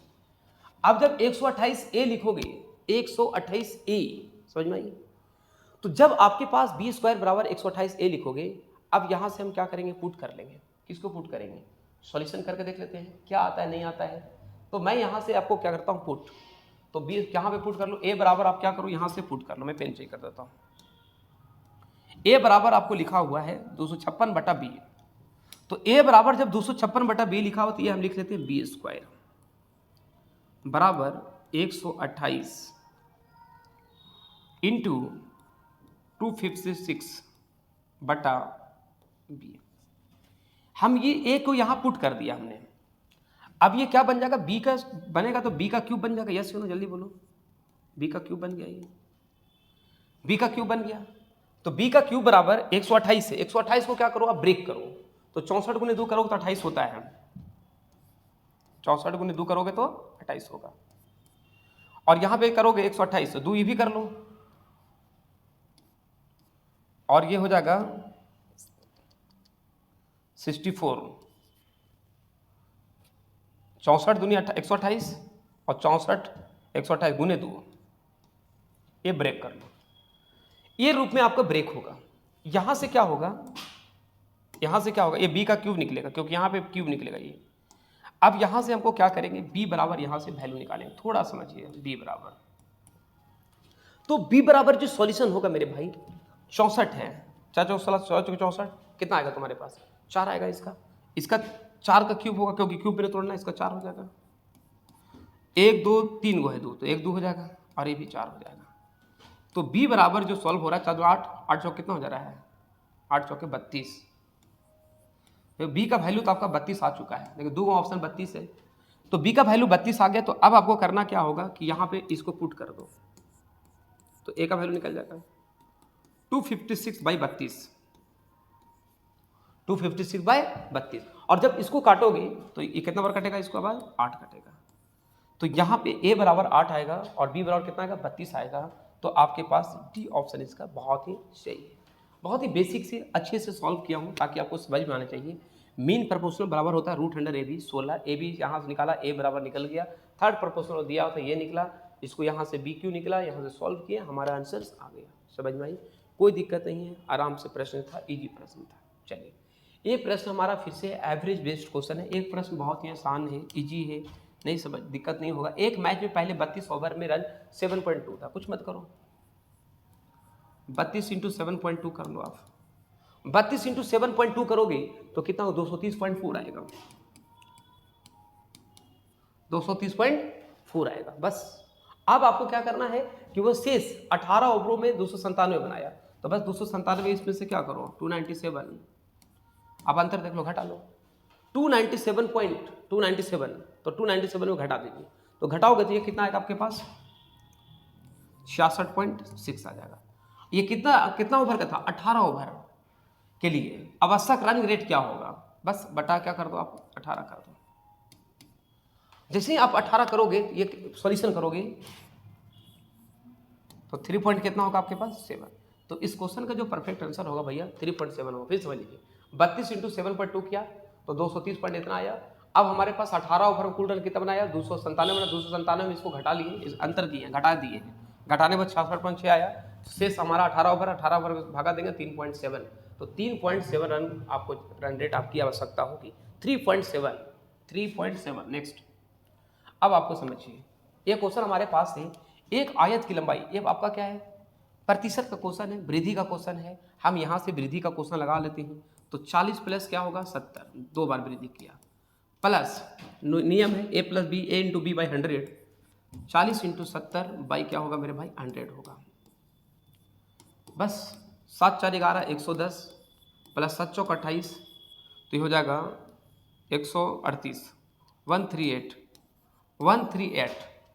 अब जब 128 ए लिखोगे, 128 ए, समझ में आई? तो जब आपके पास बी स्क्वायर बराबर 128 ए लिखोगे, अब यहाँ से हम क्या करेंगे, पुट कर लेंगे। किसको पुट करेंगे, सॉल्यूशन करके देख लेते हैं क्या आता है नहीं आता है। तो मैं यहाँ से आपको क्या करता हूँ, पुट, तो बी यहाँ पे पुट कर लो, ए बराबर आप क्या करो, यहाँ से पुट कर लो, मैं पेन चेक कर देता हूँ। ए बराबर आपको लिखा हुआ है 256 बटा बी, तो ए बराबर जब 256 बटा बी लिखा हो तो ये हम लिख लेते हैं बी स्क्वायर बराबर 128 इंटू 256 बटा बी। हम ये ए को यहाँ पुट कर दिया हमने। अब ये क्या बन जाएगा, बी का बनेगा तो बी का क्यूब बन जाएगा। यस सुनो जल्दी बोलो, बी का क्यूब बन गया, ये बी का क्यूब बन गया। तो बी का क्यूब बराबर 128 है, 128 को क्या करो आप ब्रेक करो, तो 64 गुने 2 करोगे तो 28 होता है, 64 गुने 2 करोगे तो 28 होगा। और यहां पे करोगे 128 तो 2 ये भी कर लो, और ये हो जाएगा 64, 64 दुनिया 128 और 64 128 गुने 2, ये ब्रेक कर लो। ये रूप में आपका ब्रेक होगा। यहां से क्या होगा, यहां से क्या होगा, ये b का क्यूब निकलेगा क्योंकि यहां पे क्यूब निकलेगा ये। अब यहां से हमको क्या करेंगे, b बराबर यहां से वैल्यू निकालेंगे, थोड़ा समझिए b बराबर। तो b बराबर जो सॉल्यूशन होगा मेरे भाई 64 है, 64 कितना आएगा तुम्हारे पास, 4 आएगा। इसका 4 का क्यूब होगा क्योंकि क्यूब मेरे तोड़ना, इसका 4 हो जाएगा। 1 2 3 गो है 2, तो 1 2 हो जाएगा और ये भी 4 हो जाएगा। तो b बराबर जो सॉल्व हो रहा है 4 2 8, 8 चौक कितना हो जा रहा है, 8 चौके 32। तो b का वैल्यू तो आपका 32 आ चुका है, लेकिन 2 ऑप्शन 32 है, तो b का वैल्यू 32 आ गया। तो अब आपको करना क्या होगा कि यहाँ पे इसको पुट कर दो, तो a का वैल्यू निकल जाएगा 256/32, 256/32। और जब इसको काटोगे तो ये कितना बार कटेगा, इसको बाद 8 कटेगा। तो यहाँ पे a बराबर 8 आएगा और b बराबर कितना आएगा, 32 आएगा। तो आपके पास डी ऑप्शन इसका बहुत ही सही है। बहुत ही बेसिक से अच्छे से सॉल्व किया हूँ ताकि आपको समझ में आना चाहिए। मीन प्रोपोर्शनल बराबर होता है √100 AB 16, ए बी यहाँ से निकाला, ए बराबर निकल गया। थर्ड प्रोपोर्शनल दिया होता है ये निकला, इसको यहाँ से बी क्यू निकला, यहाँ से सॉल्व किया, हमारा आंसर आ गया। समझ में आई, कोई दिक्कत नहीं है, आराम से प्रश्न था, ईजी प्रश्न था। चलिए ये प्रश्न हमारा फिर से एवरेज बेस्ड क्वेश्चन है। एक प्रश्न बहुत ही आसान है, ईजी है, नहीं समझ दिक्कत नहीं होगा। एक मैच में पहले 32 ओवर में रन 7.2 था, कुछ मत करो, 32 × 7.2 कर लो आप। 32 × 7.2 करोगे तो कितना हो, 230.4 आएगा, 230.4 आएगा। बस अब आपको क्या करना है कि वो शेष 18 ओवरों में 297 बनाया, तो बस 297 इसमें से क्या करो 297, अब अंतर देख लो, घटा लो 297, तो 297 में घटा दीजिए, तो घटाओगे तो ये कितना आएगा आपके पास 66.6 आ जाएगा। ये कितना ओवर का था, 18 ओवर के लिए आवश्यक रन रेट क्या होगा, बस बटा क्या कर दो आप 18 कर दो। जैसे ही आप 18 करोगे, ये सॉल्यूशन करोगे तो 3 पॉइंट कितना होगा आपके पास 7। तो इस क्वेश्चन का जो परफेक्ट आंसर होगा भैया 3.7 होगा। फिर समझ लीजिए 32 × 7.2 किया तो 230 पॉइंट इतना आया। अब हमारे पास 18 ओवर में कुल रन कितना बनाया 297 बना, 297 में इसको घटा लिए, इस अंतर दिए घटा दिए हैं, घटाने पर 66.6 आया। शेष हमारा 18 ओवर में भागा देंगे 3.7, तो 3.7 रन आपको रन रेट आपकी आवश्यकता होगी। 3.7 नेक्स्ट। अब आपको समझिए ये क्वेश्चन हमारे पास है, एक आयत की लंबाई, ये आपका क्या है प्रतिशत का क्वेश्चन है, वृद्धि का क्वेश्चन है। हम यहाँ से वृद्धि का क्वेश्चन लगा लेते हैं, तो 40 प्लस क्या होगा 70, 2 बार वृद्धि किया, प्लस नियम है a + b a × b / 100, 40 × 70 by क्या होगा मेरे भाई 100 होगा। बस 7 4 11 110 प्लस 7 चौक 28, तो ये हो जाएगा 138 138 138,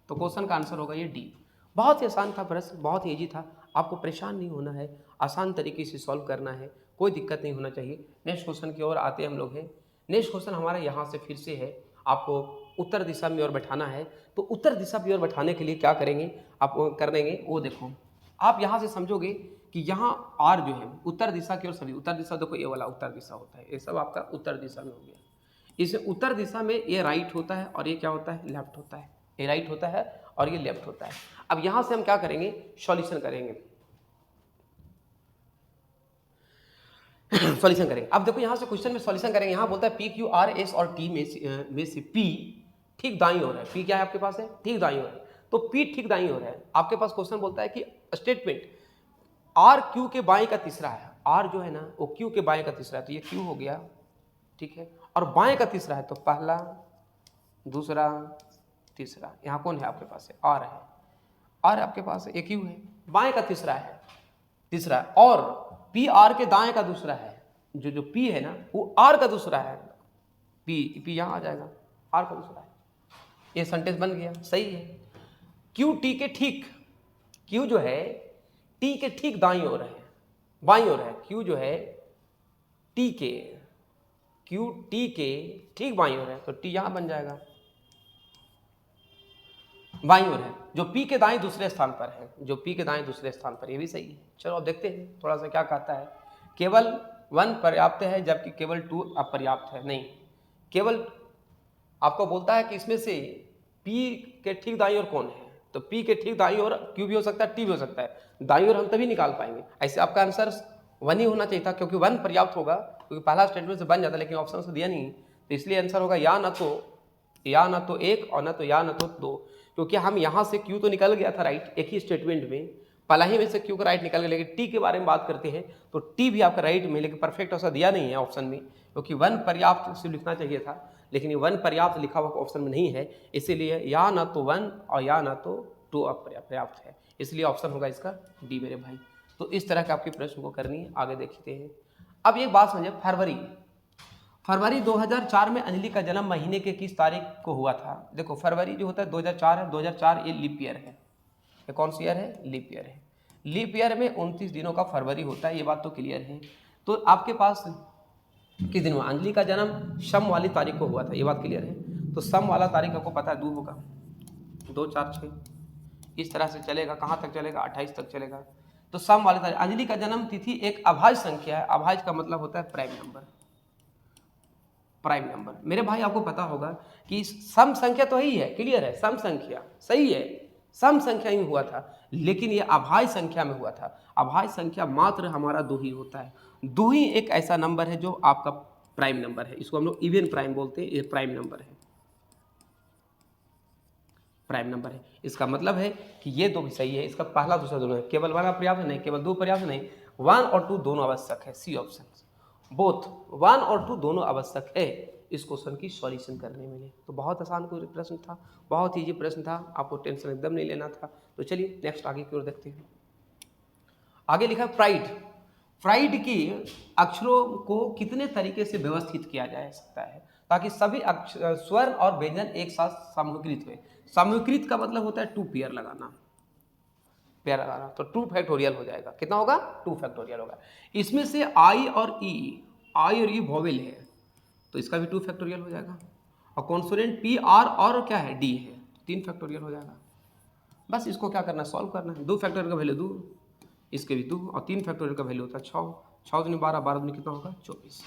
तो क्वेश्चन का आंसर होगा ये डी। बहुत ही आसान था प्रश्न, बहुत ही ईजी था, आपको परेशान नहीं होना है, आसान तरीके से सॉल्व करना है, कोई दिक्कत नहीं होना चाहिए। नेक्स्ट क्वेश्चन की ओर आते हम लोग हैं। नेक्स्ट क्वेश्चन हमारा यहाँ से फिर से है, आपको उत्तर दिशा में ओर बैठाना है। तो उत्तर दिशा की ओर बैठाने के लिए क्या करेंगे आप कर देंगे, वो देखो आप यहाँ से समझोगे कि यहाँ आर जो है उत्तर दिशा की ओर, सभी उत्तर दिशा देखो ये वाला उत्तर दिशा होता है, ये सब आपका उत्तर दिशा में हो गया। इस उत्तर दिशा में ये राइट होता है और ये क्या होता है, लेफ्ट होता है। ये राइट होता है और ये लेफ्ट होता है। अब यहां से हम क्या करेंगे, सॉल्यूशन करेंगे। सॉल्यूशन करेंगे। अब देखो यहां से क्वेश्चन में सॉल्यूशन करेंगे। यहां बोलता है पी क्यू आर एस और टी में से पी ठीक दाईं ओर है। पी क्या है आपके पास है, ठीक दाईं ओर है, तो पी ठीक दाईं ओर है। आपके पास क्वेश्चन बोलता है कि स्टेटमेंट आर क्यू के बाएं का तीसरा है। आर जो है ना वो क्यू के बाएं का तीसरा है, तो ये क्यू हो गया, ठीक है, और बाएं का तीसरा है, तो पहला दूसरा तीसरा। यहाँ कौन है आपके पास है, आर है, आर आपके पास है, एक क्यू है, बाएं का तीसरा है, तीसरा, और पी आर के दाएं का दूसरा है। जो पी है ना वो आर का दूसरा है, पी यहाँ आ जाएगा, आर का दूसरा है। ये सेंटेंस बन गया, सही है। क्यू टी के ठीक, क्यू जो है टी के ठीक दाईं ओर है, बाईं ओर है। क्यू जो है टी के, क्यू टी के ठीक बाईं ओर है, तो टी यहां बन जाएगा, बाईं ओर है। जो पी के दाएं दूसरे स्थान पर है, जो पी के दाएं दूसरे स्थान पर, ये भी सही है। चलो अब देखते हैं थोड़ा सा क्या कहता है। केवल 1 पर्याप्त है जबकि केवल 2 अपर्याप्त है। नहीं, केवल आपको बोलता है कि इसमें से पी के ठीक दाईं ओर कौन है, तो पी के ठीक दाईं ओर क्यू भी हो सकता है, टी भी हो सकता है। दाईं ओर हम तभी निकाल पाएंगे। ऐसे आपका आंसर 1 ही होना चाहिए था, क्योंकि 1 पर्याप्त होगा, क्योंकि पहला स्टेटमेंट से बन जाता है, लेकिन ऑप्शन से दिया नहीं, तो इसलिए आंसर होगा या ना तो 1 और ना तो या ना तो 2, क्योंकि हम यहाँ से क्यू तो निकल गया था राइट, एक ही स्टेटमेंट में पहला ही में से क्यू का राइट निकल गया। लेकिन टी के बारे में बात करते हैं तो टी भी आपका राइट में, लेकिन परफेक्ट ऐसा दिया नहीं है ऑप्शन में, क्योंकि 1 पर्याप्त से लिखना चाहिए था, लेकिन ये 1 पर्याप्त लिखा हुआ ऑप्शन में नहीं है, इसीलिए या ना तो 1 और या ना तो 2 अपर्याप्त है, इसलिए ऑप्शन होगा इसका डी मेरे भाई। तो इस तरह के आपके प्रश्न को करनी है, आगे देखते हैं। अब एक बात समझे, फरवरी 2004 में अंजलि का जन्म महीने के किस तारीख को हुआ था। देखो फरवरी जो होता है 2004 है, 2004 ये लीप ईयर है। ये कौन सी ईयर है, लीप ईयर है। लीप ईयर में 29 दिनों का फरवरी होता है, ये बात तो क्लियर है। तो आपके पास किस दिन हुआ, अंजलि का जन्म शम वाली तारीख को हुआ था, ये बात क्लियर है। तो शम वाला तारीख आपको पता है 2 होगा, 2 4 6 इस तरह से चलेगा, कहाँ तक चलेगा, 28 तक चलेगा। तो शम वाली तारीख। अंजलि का जन्म तिथि एक अभाज्य संख्या है, अभाज्य का मतलब होता है प्राइम नंबर, प्राइम नंबर। मेरे भाई आपको पता होगा कि सम संख्या तो ही है, क्लियर है, सम संख्या सही है, सम संख्या ही हुआ था, लेकिन ये अभाज्य संख्या में हुआ था। अभाज्य संख्या मात्र हमारा 2 ही होता है। 2 ही एक ऐसा नंबर है जो आपका प्राइम नंबर है, इसको हम लोग इवन प्राइम बोलते हैं, ये प्राइम नंबर है, प्राइम नंबर है। इसका मतलब है कि ये 2 भी सही है, इसका पहला दूसरा दोनों है, केवल 1 पर्याप्त नहीं, केवल 2 पर्याप्त नहीं, 1 और 2 दोनों आवश्यक है, सी ऑप्शन, बोथ 1 और 2 दोनों आवश्यक है इस क्वेश्चन की सॉल्यूशन करने में। तो बहुत आसान कोई प्रश्न था, बहुत ईजी प्रश्न था, आपको टेंशन एकदम नहीं लेना था। तो चलिए नेक्स्ट आगे की ओर देखते हैं। आगे लिखा प्राइड। प्राइड की अक्षरों को कितने तरीके से व्यवस्थित किया जा सकता है ताकि सभी स्वर और व्यंजन एक साथ समूहीकृत हुए। समूहीकृत का मतलब होता है 2 पेयर लगाना, पेयर लगाना, तो 2 फैक्टोरियल हो जाएगा। कितना होगा, 2 फैक्टोरियल होगा। इसमें से आई और ई वोवेल है, तो इसका भी 2 फैक्टोरियल हो जाएगा। और कॉन्सोनेंट पी आर और क्या है, डी है, 3 फैक्टोरियल हो जाएगा। बस इसको क्या करना है, सॉल्व करना है। 2 फैक्टोरियल का वैल्यू 2, इसके भी 2, और 3 फैक्टोरियल का वैल्यू होता है 6, 6 दूनी 12, 12 दूनी कितना होगा 24।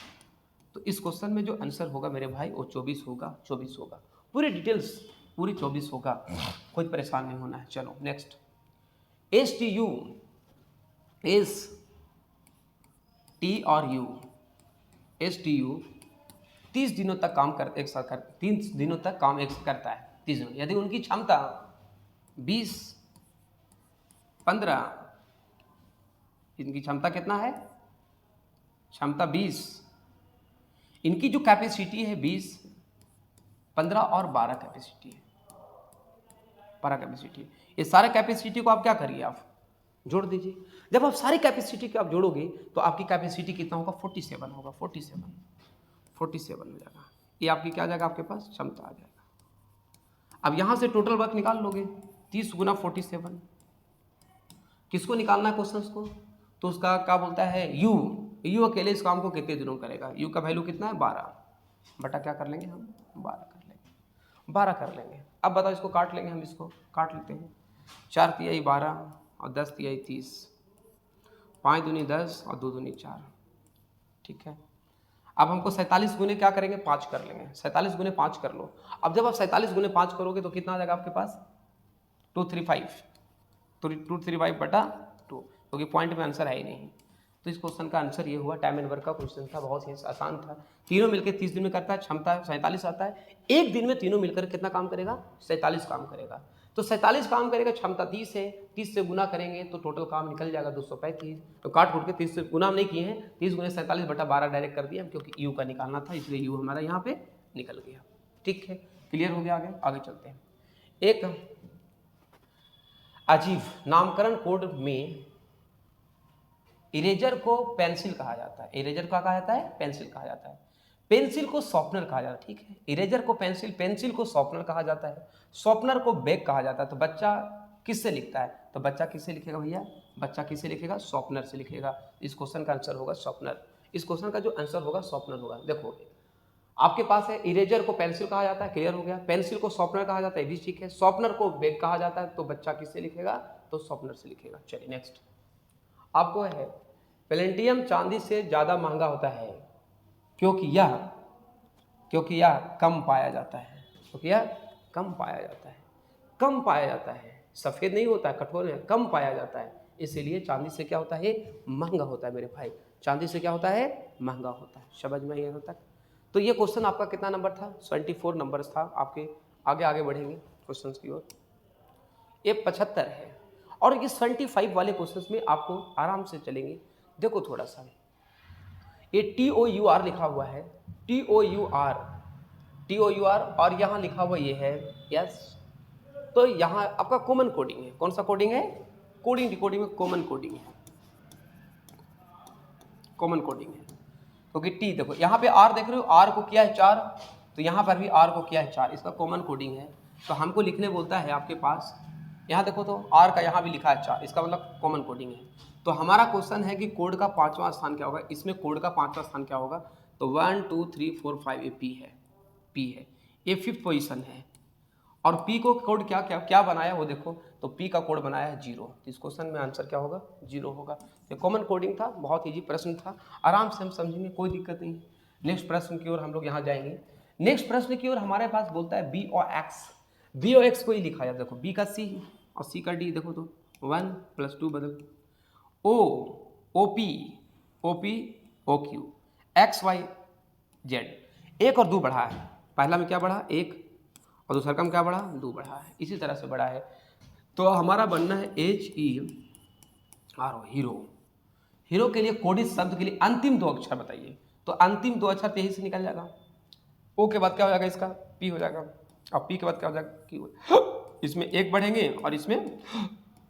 तो इस क्वेश्चन में जो आंसर होगा मेरे भाई वो 24 होगा, 24 होगा, पूरी डिटेल्स पूरी 24 होगा, कोई परेशान नहीं होना है। चलो नेक्स्ट, STU, ST और U, STU 30 दिनों तक काम करते, एक साथ 30 दिनों तक काम एक साथ करता है, 30 दिनों। यदि उनकी क्षमता 20, 15, इनकी क्षमता कितना है, क्षमता 20, इनकी जो कैपेसिटी है 20, 15 और 12 कैपेसिटी है, 12 कैपेसिटी है। ये सारे कैपेसिटी को आप क्या करिए, आप जोड़ दीजिए। जब आप सारी कैपेसिटी को आप जोड़ोगे तो आपकी कैपेसिटी कितना होगा, 47 होगा, 47 हो जाएगा। ये आपकी क्या आ जाएगा, आपके पास क्षमता आ जाएगा। अब यहाँ से टोटल वर्क निकाल लोगे, 30 गुना 47। किसको निकालना है क्वेश्चन को, तो उसका क्या बोलता है यू अकेले इस काम को कितने दिनों करेगा, यू का वैल्यू कितना है 12 बटा क्या कर लेंगे हम 12 कर लेंगे, 12 कर लेंगे। अब बताओ इसको काट लेंगे, हम इसको काट लेते हैं। 4 तिहाई 12 और 10 तिहाई 30, 5 दूनी 10 और 2 दूनी 4, ठीक है। अब हमको 47 गुने क्या करेंगे 5 कर लेंगे, 47 गुने 5 कर लो। अब जब आप 47 गुने 5 करोगे तो कितना आ जाएगा आपके पास 235, तो 235 बटा 2, क्योंकि पॉइंट में आंसर है ही नहीं। तो इस क्वेश्चन का आंसर ये हुआ। टाइम एंड वर्क का क्वेश्चन था, बहुत ही आसान था। तीनों मिलकर 30 दिन में करता है, क्षमता 47 आता है। एक दिन में तीनों मिलकर कितना काम करेगा 47 काम करेगा। तो 47 काम करेगा, क्षमता 30 है, 30 से गुना करेंगे तो टोटल काम निकल जाएगा 235। तो काट फूट के 30 से गुना हम नहीं किए हैं, 30 गुने 47 बटा 12 डायरेक्ट कर दिया, क्योंकि यू का निकालना था, इसलिए यू हमारा यहाँ पे निकल गया। ठीक है, क्लियर हो गया। आगे चलते हैं। एक अजीब नामकरण कोड में इरेजर को पेंसिल कहा जाता है। इरेजर को कहा जाता है पेंसिल कहा जाता है। पेंसिल को शॉर्पनर कहा जाता है। ठीक है, इरेजर को पेंसिल, पेंसिल को शॉर्पनर कहा जाता है, शॉर्पनर को बैग कहा जाता है। तो बच्चा किससे लिखता है, तो बच्चा किससे लिखेगा भैया, बच्चा किससे लिखेगा शॉर्पनर से लिखेगा। इस क्वेश्चन का आंसर होगा शॉर्पनर। इस क्वेश्चन का जो आंसर होगा शॉर्पनर होगा। देखो आपके पास है इरेजर को पेंसिल कहा जाता है, क्लियर हो गया। पेंसिल को शॉर्पनर कहा जाता है, भी ठीक है। शॉर्पनर को बैग कहा जाता है, तो बच्चा किससे लिखेगा, तो शॉर्पनर से लिखेगा। चलिए नेक्स्ट आपको है पैलेडियम चांदी से ज़्यादा महंगा होता है क्योंकि यह कम पाया जाता है, क्योंकि यह कम पाया जाता है, कम पाया जाता है। सफ़ेद नहीं होता है, कठोर है, कम पाया जाता है, इसीलिए चांदी से क्या होता है महंगा होता है। मेरे भाई चांदी से क्या होता है महंगा होता है। समझ में यहाँ तक। तो ये क्वेश्चन आपका कितना नंबर था 74 नंबर था आपके। आगे बढ़ेंगे क्वेश्चन की ओर। ये 75 है और ये 75 वाले क्वेश्चन में आपको आराम से चलेंगे। देखो थोड़ा सा ये TOUR लिखा हुआ है, TOUR और यहाँ लिखा हुआ ये है यस। तो यहाँ आपका कॉमन कोडिंग है। कौन सा कोडिंग है, कोडिंग डिकोडिंग में कॉमन कोडिंग है, कॉमन कोडिंग है। क्योंकि टी देखो यहाँ पे R देख रहे हो, R को किया है 4, तो यहाँ पर भी R को किया है 4, इसका कॉमन कोडिंग है। तो हमको लिखने बोलता है आपके पास, यहाँ देखो तो R का यहाँ भी लिखा है 4, इसका मतलब कॉमन कोडिंग है। तो हमारा क्वेश्चन है कि कोड का 5वां स्थान क्या होगा, इसमें कोड का 5वां स्थान क्या होगा, तो 1 2 3 4 5 ये P है, ये 5th पोजीशन है। और P को कोड क्या बनाया वो देखो, तो P का कोड बनाया है 0। तो इस क्वेश्चन में आंसर क्या होगा 0 होगा। ये कॉमन कोडिंग था, बहुत इजी प्रश्न था, आराम से हम समझेंगे, कोई दिक्कत नहीं। नेक्स्ट प्रश्न की ओर हम लोग यहाँ जाएंगे। नेक्स्ट प्रश्न की ओर हमारे पास बोलता है B और X को ही लिखा जाए। देखो B का C और C का D, देखो तो 1 + 2 बदल OP OQ XY Z, 1 और 2 बढ़ा है। पहला में क्या बढ़ा 1 और दूसरा का में क्या बढ़ा 2 बढ़ा है, इसी तरह से बढ़ा है। तो हमारा बनना है HERO, हीरो के लिए कोडित शब्द के लिए अंतिम 2 अक्षर बताइए। तो अंतिम 2 अक्षर यही से निकल जाएगा। O के बाद क्या हो जाएगा इसका P हो जाएगा, और P के बाद क्या हो जाएगा Q। इसमें 1 बढ़ेंगे और इसमें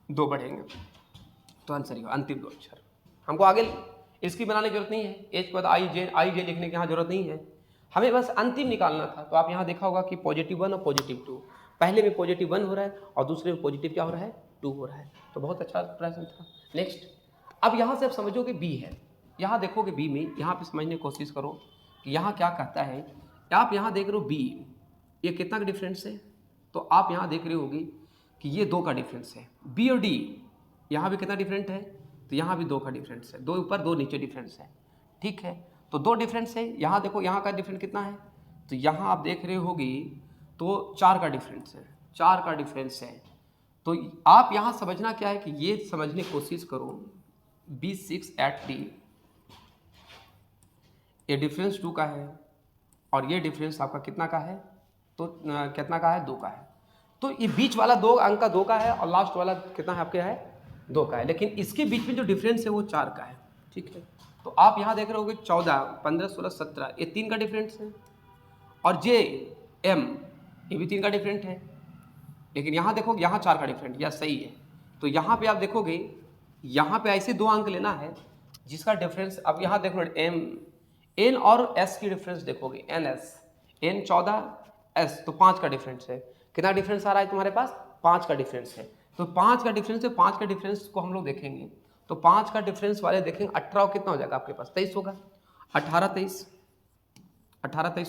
2 बढ़ेंगे, तो आंसर ही अंतिम 2 अक्षर। हमको आगे इसकी बनाने की जरूरत नहीं है, H के बाद I J लिखने की यहाँ जरूरत नहीं है, हमें बस अंतिम निकालना था। तो आप यहाँ देखा होगा कि +1 और +2, पहले में +1 हो रहा है और दूसरे में पॉजिटिव क्या हो रहा है 2 हो रहा है। तो बहुत अच्छा प्रश्न था। नेक्स्ट अब यहाँ से आप समझोगे B है, यहाँ देखोगे B में, यहाँ पे समझने की कोशिश करो कि यहाँ क्या कहता है। आप यहाँ देख रहे हो B, ये कितना का डिफरेंस है, तो आप यहाँ देख रहे होगे कि ये 2 का डिफरेंस है। B और D यहाँ भी कितना डिफरेंट है, तो यहाँ भी 2 का डिफरेंस है, 2 ऊपर 2 नीचे डिफरेंस है। ठीक है, तो 2 डिफरेंस है। यहाँ देखो यहाँ का डिफरेंस कितना है, तो यहाँ आप देख रहे होगी तो 4 का डिफरेंस है, 4 का डिफरेंस है। तो आप यहाँ समझना क्या है कि ये समझने की कोशिश करो B6 at D, ये डिफरेंस 2 का है और ये डिफरेंस आपका कितना का है, तो कितना का है 2 का है। तो ये बीच वाला 2 अंक का 2 का है और लास्ट वाला कितना है आपके है 2 का है, लेकिन इसके बीच में जो डिफरेंस है वो 4 का है। ठीक है, तो आप यहाँ देख रहे होगे 14 15 16 17 ये 3 का डिफरेंस है, और JM ये भी 3 का डिफरेंट है, लेकिन यहाँ देखोगे यहाँ 4 का डिफरेंट, यह सही है। तो यहाँ पे आप देखोगे यहाँ पे ऐसे 2 अंक लेना है जिसका डिफरेंस, अब यहाँ देखो N और S की डिफरेंस देखोगे, NS n 14 s, तो 5 का डिफरेंस है। कितना डिफरेंस आ रहा है तुम्हारे पास? 5 का डिफरेंस है। तो 5 का डिफरेंस है, 5 का डिफरेंस को हम लोग देखेंगे। तो 5 का डिफरेंस वाले देखेंगे, 18 कितना हो जाएगा आपके पास? 23 होगा। 18 23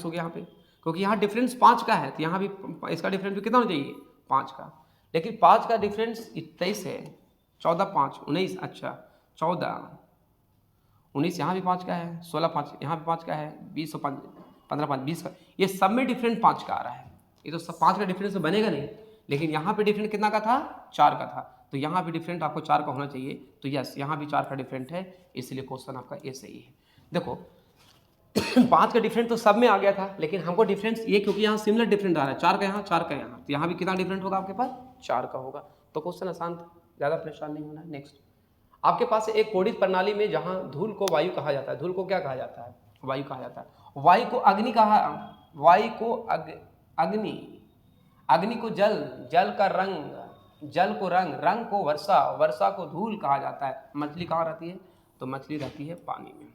हो गया यहाँ पे, क्योंकि यहाँ डिफरेंस 5 का है, तो यहाँ भी इसका डिफरेंस भी कितना होना चाहिए? 5 का। लेकिन 5 का डिफरेंस 23 है, 14 5 19, अच्छा 14 19 यहाँ भी 5 का है, 16 5 यहाँ भी 5 का है, 20 और 15 5 20 का, ये सब में डिफरेंट 5 का आ रहा है। ये तो सब 5 का डिफरेंस तो बनेगा नहीं, लेकिन यहाँ पे डिफरेंट कितना का था? 4 का था। तो यहाँ भी डिफरेंट आपको 4 का होना चाहिए। तो यस, यहाँ भी 4 का डिफरेंट है, इसलिए क्वेश्चन आपका ये सही है। देखो 5 का डिफरेंट तो सब में आ गया था, लेकिन हमको डिफरेंस ये, क्योंकि यहाँ सिमिलर डिफरेंट आ रहा है, 4 का यहाँ 4 का यहाँ, तो यहाँ भी कितना डिफरेंट होगा आपके पास? 4 का होगा। तो क्वेश्चन आसान था, ज़्यादा परेशान नहीं होना है। नेक्स्ट, आपके पास एक कोडित प्रणाली में जहाँ धूल को वायु कहा जाता है, धूल को क्या कहा जाता है? वायु कहा जाता है। वायु को अग्नि कहा, वायु को अग्नि, अग्नि को जल, जल का रंग, जल को रंग, रंग को वर्षा, वर्षा को धूल कहा जाता है। मछली कहाँ रहती है? तो मछली रहती है पानी में।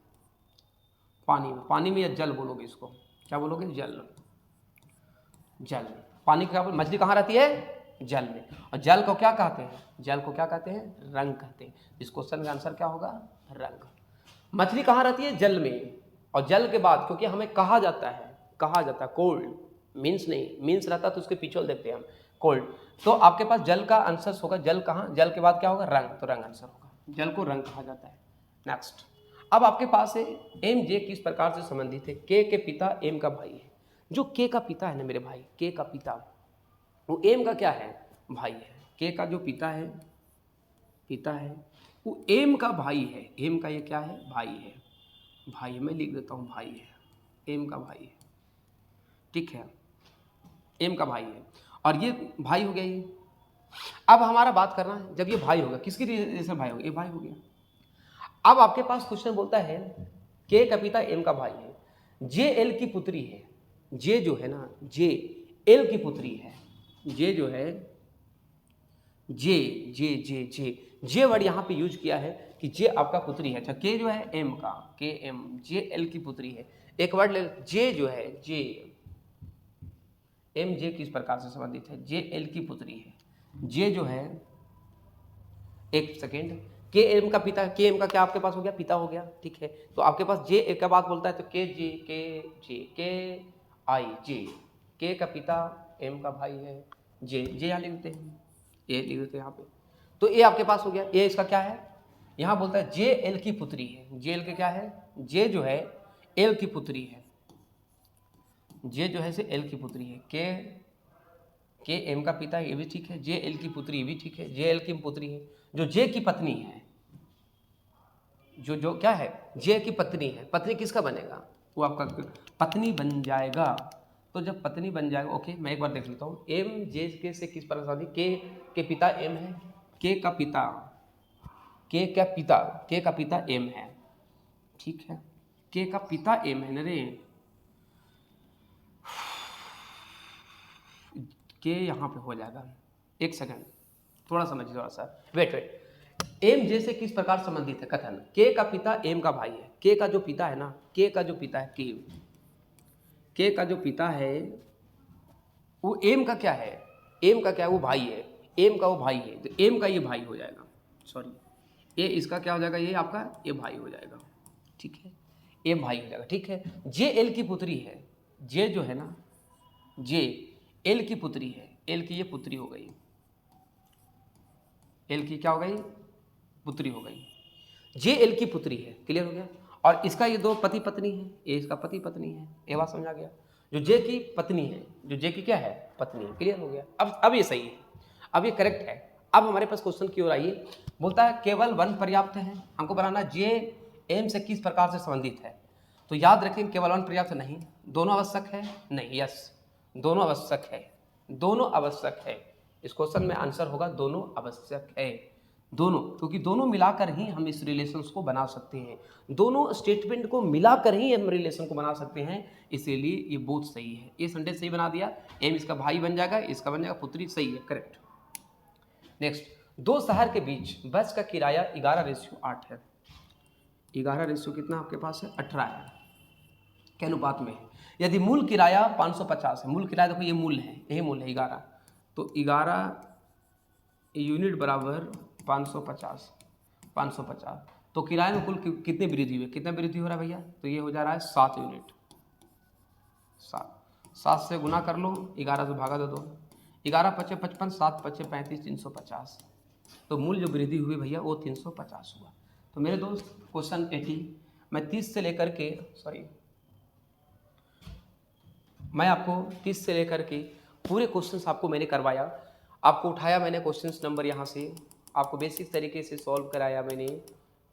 पानी में, पानी में या जल बोलोगे इसको, क्या बोलोगे? जल, जल। पानी क्या बोल, मछली कहाँ रहती है? जल में। और जल को क्या कहते हैं? जल को क्या कहते हैं? रंग कहते हैं। इस क्वेश्चन का आंसर क्या होगा? रंग। मछली कहाँ रहती है? जल में। और जल के बाद, क्योंकि हमें कहा जाता है कोल्ड, मीन्स नहीं, मीन्स रहता तो उसके पीछे देखते हैं हम, कोल्ड। तो आपके पास जल का आंसर होगा, जल कहाँ? जल के बाद क्या होगा? रंग, तो रंग आंसर होगा। जल को रंग कहा जाता है। नेक्स्ट, अब आपके पास है एम जे किस प्रकार से संबंधित है? के पिता एम का भाई है। जो के का पिता है ना मेरे भाई, के का पिता, वो एम का क्या है? भाई है। के का जो पिता है वो एम का भाई है। एम का ये क्या है? भाई है। भाई, मैं लिख देता हूँ भाई है, एम का भाई है, ठीक है, एम का भाई है। और ये भाई हो गया ये। अब हमारा बात करना है, जब ये भाई होगा, किसकी वजह से भाई होगा? ये भाई हो गया। अब आपके पास क्वेश्चन बोलता है के का पिता एम का भाई है, जे एल की पुत्री है। जे जो है ना, जे एल की पुत्री है। जे जो है, जे जे जे जे जे वर्ड यहाँ पे यूज किया है कि जे आपका पुत्री है। अच्छा, के जो है एम का, के एम, जे एल की पुत्री है। एक वर्ड ले, जे जो है, जे एम जे किस प्रकार से संबंधित है? जे एल की पुत्री है। जे जो है, एक सेकेंड, के एम का पिता, के एम का क्या आपके पास हो गया? पिता हो गया, ठीक है। तो आपके पास जे एक का बात बोलता है, तो के जे, के आई, जे, के का पिता एम का भाई है, जे यहाँ लिख देते हैं, ए लिख देते हैं यहाँ पे। तो ए आपके पास हो गया। ए इसका क्या है? यहाँ बोलता है जे एल की पुत्री है। जे एल के क्या है? जे जो है एल की पुत्री है। जे जो है से एल की पुत्री है। के एम का पिता है, ये भी ठीक है। जे एल की पुत्री, ये भी ठीक है। जे एल की पुत्री है। जो जे की पत्नी है, जो क्या है? जे की पत्नी है। पत्नी किसका बनेगा? वो आपका पत्नी बन जाएगा। तो जब पत्नी बन जाएगा, ओके, मैं एक बार देख लेता हूँ। एम जे के से किस प्रकार शादी? के पिता एम है। के का पिता, के का पिता एम है, ठीक है। के का पिता एम है न रे, के यहाँ पे हो जाएगा। एक सेकंड, थोड़ा समझिए, थोड़ा सा वेट। एम जे से किस प्रकार संबंधित है? कथन, के का पिता एम का भाई है। के का जो पिता है ना, के का जो पिता है, के का जो पिता है वो एम का क्या है? एम का क्या है? वो भाई है। एम का वो भाई है, तो एम का ये भाई हो जाएगा। सॉरी, ये इसका क्या हो जाएगा? ये आपका ये भाई हो जाएगा, ठीक है। ये भाई हो जाएगा, ठीक है। जे एल की पुत्री है। जे जो है ना, जे एल की पुत्री है। एल की ये पुत्री हो गई। एल की क्या हो गई? पुत्री हो गई। जे एल की पुत्री है, क्लियर हो गया। और इसका ये दो पति पत्नी है, ये इसका पति पत्नी है। ये बात समझ आ गया। जो जे की पत्नी है, जो जे की क्या है? पत्नी है, क्लियर हो गया। अब ये सही है, अब ये करेक्ट है। अब हमारे पास क्वेश्चन की ओर आइए। बोलता है केवल वन पर्याप्त है। हमको बनाना जे एम से किस प्रकार से संबंधित है। तो याद रखें, केवल वन पर्याप्त नहीं, दोनों आवश्यक है। नहीं, यस, दोनों आवश्यक है, दोनों आवश्यक है। इस क्वेश्चन में आंसर होगा दोनों आवश्यक है। दोनों, क्योंकि दोनों मिलाकर ही हम इस रिलेशंस को बना सकते हैं। दोनों स्टेटमेंट को मिलाकर ही हम रिलेशन को बना सकते हैं, इसीलिए ये बोथ सही है। ये सेंटेंस सही बना दिया। एम इसका भाई बन जाएगा, इसका बन जाएगा पुत्री, सही है, करेक्ट। नेक्स्ट, दो शहर के बीच बस का किराया 11:8 है। 11 रेशियो कितना आपके पास है? 18 है। के अनुपात में है। यदि मूल किराया 550 है, मूल किराया देखो ये मूल है, यही मूल है 11, तो 11 यूनिट बराबर 550, 550, तो किराए में कुल कितनी वृद्धि हुई, कितना वृद्धि हो रहा है भैया, तो ये हो जा रहा है 7 यूनिट, 7 से गुना कर लो, 11 से भागा दे दो, 11 पचे 55, 7 पचे 35, 350, तो मूल जो वृद्धि हुई भैया वो 350 हुआ। तो मेरे दोस्त क्वेश्चन 80 मैं 30 से लेकर के मैं आपको 30 से लेकर के पूरे क्वेश्चंस आपको मैंने करवाया, आपको उठाया मैंने क्वेश्चंस नंबर यहाँ से, आपको बेसिक तरीके से सॉल्व कराया मैंने,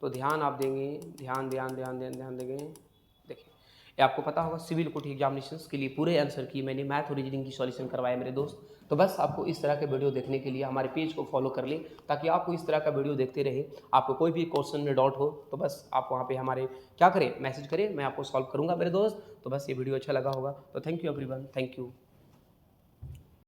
तो ध्यान आप देंगे, ध्यान देंगे। देखिए ये आपको पता होगा सिविल कोर्ट एग्जामिनेशंस के लिए पूरे आंसर की मैंने मैथ और रीजनिंग की सॉल्यूशन करवाया मेरे दोस्त। तो बस आपको इस तरह के वीडियो देखने के लिए हमारे पेज को फॉलो कर ले, ताकि आपको इस तरह का वीडियो देखते रहे। आपको कोई भी क्वेश्चन में डाउट हो तो बस आप वहाँ पे हमारे क्या करें, मैसेज करें, मैं आपको सॉल्व करूँगा मेरे दोस्त। तो बस ये वीडियो अच्छा लगा होगा तो thank you everyone, thank you.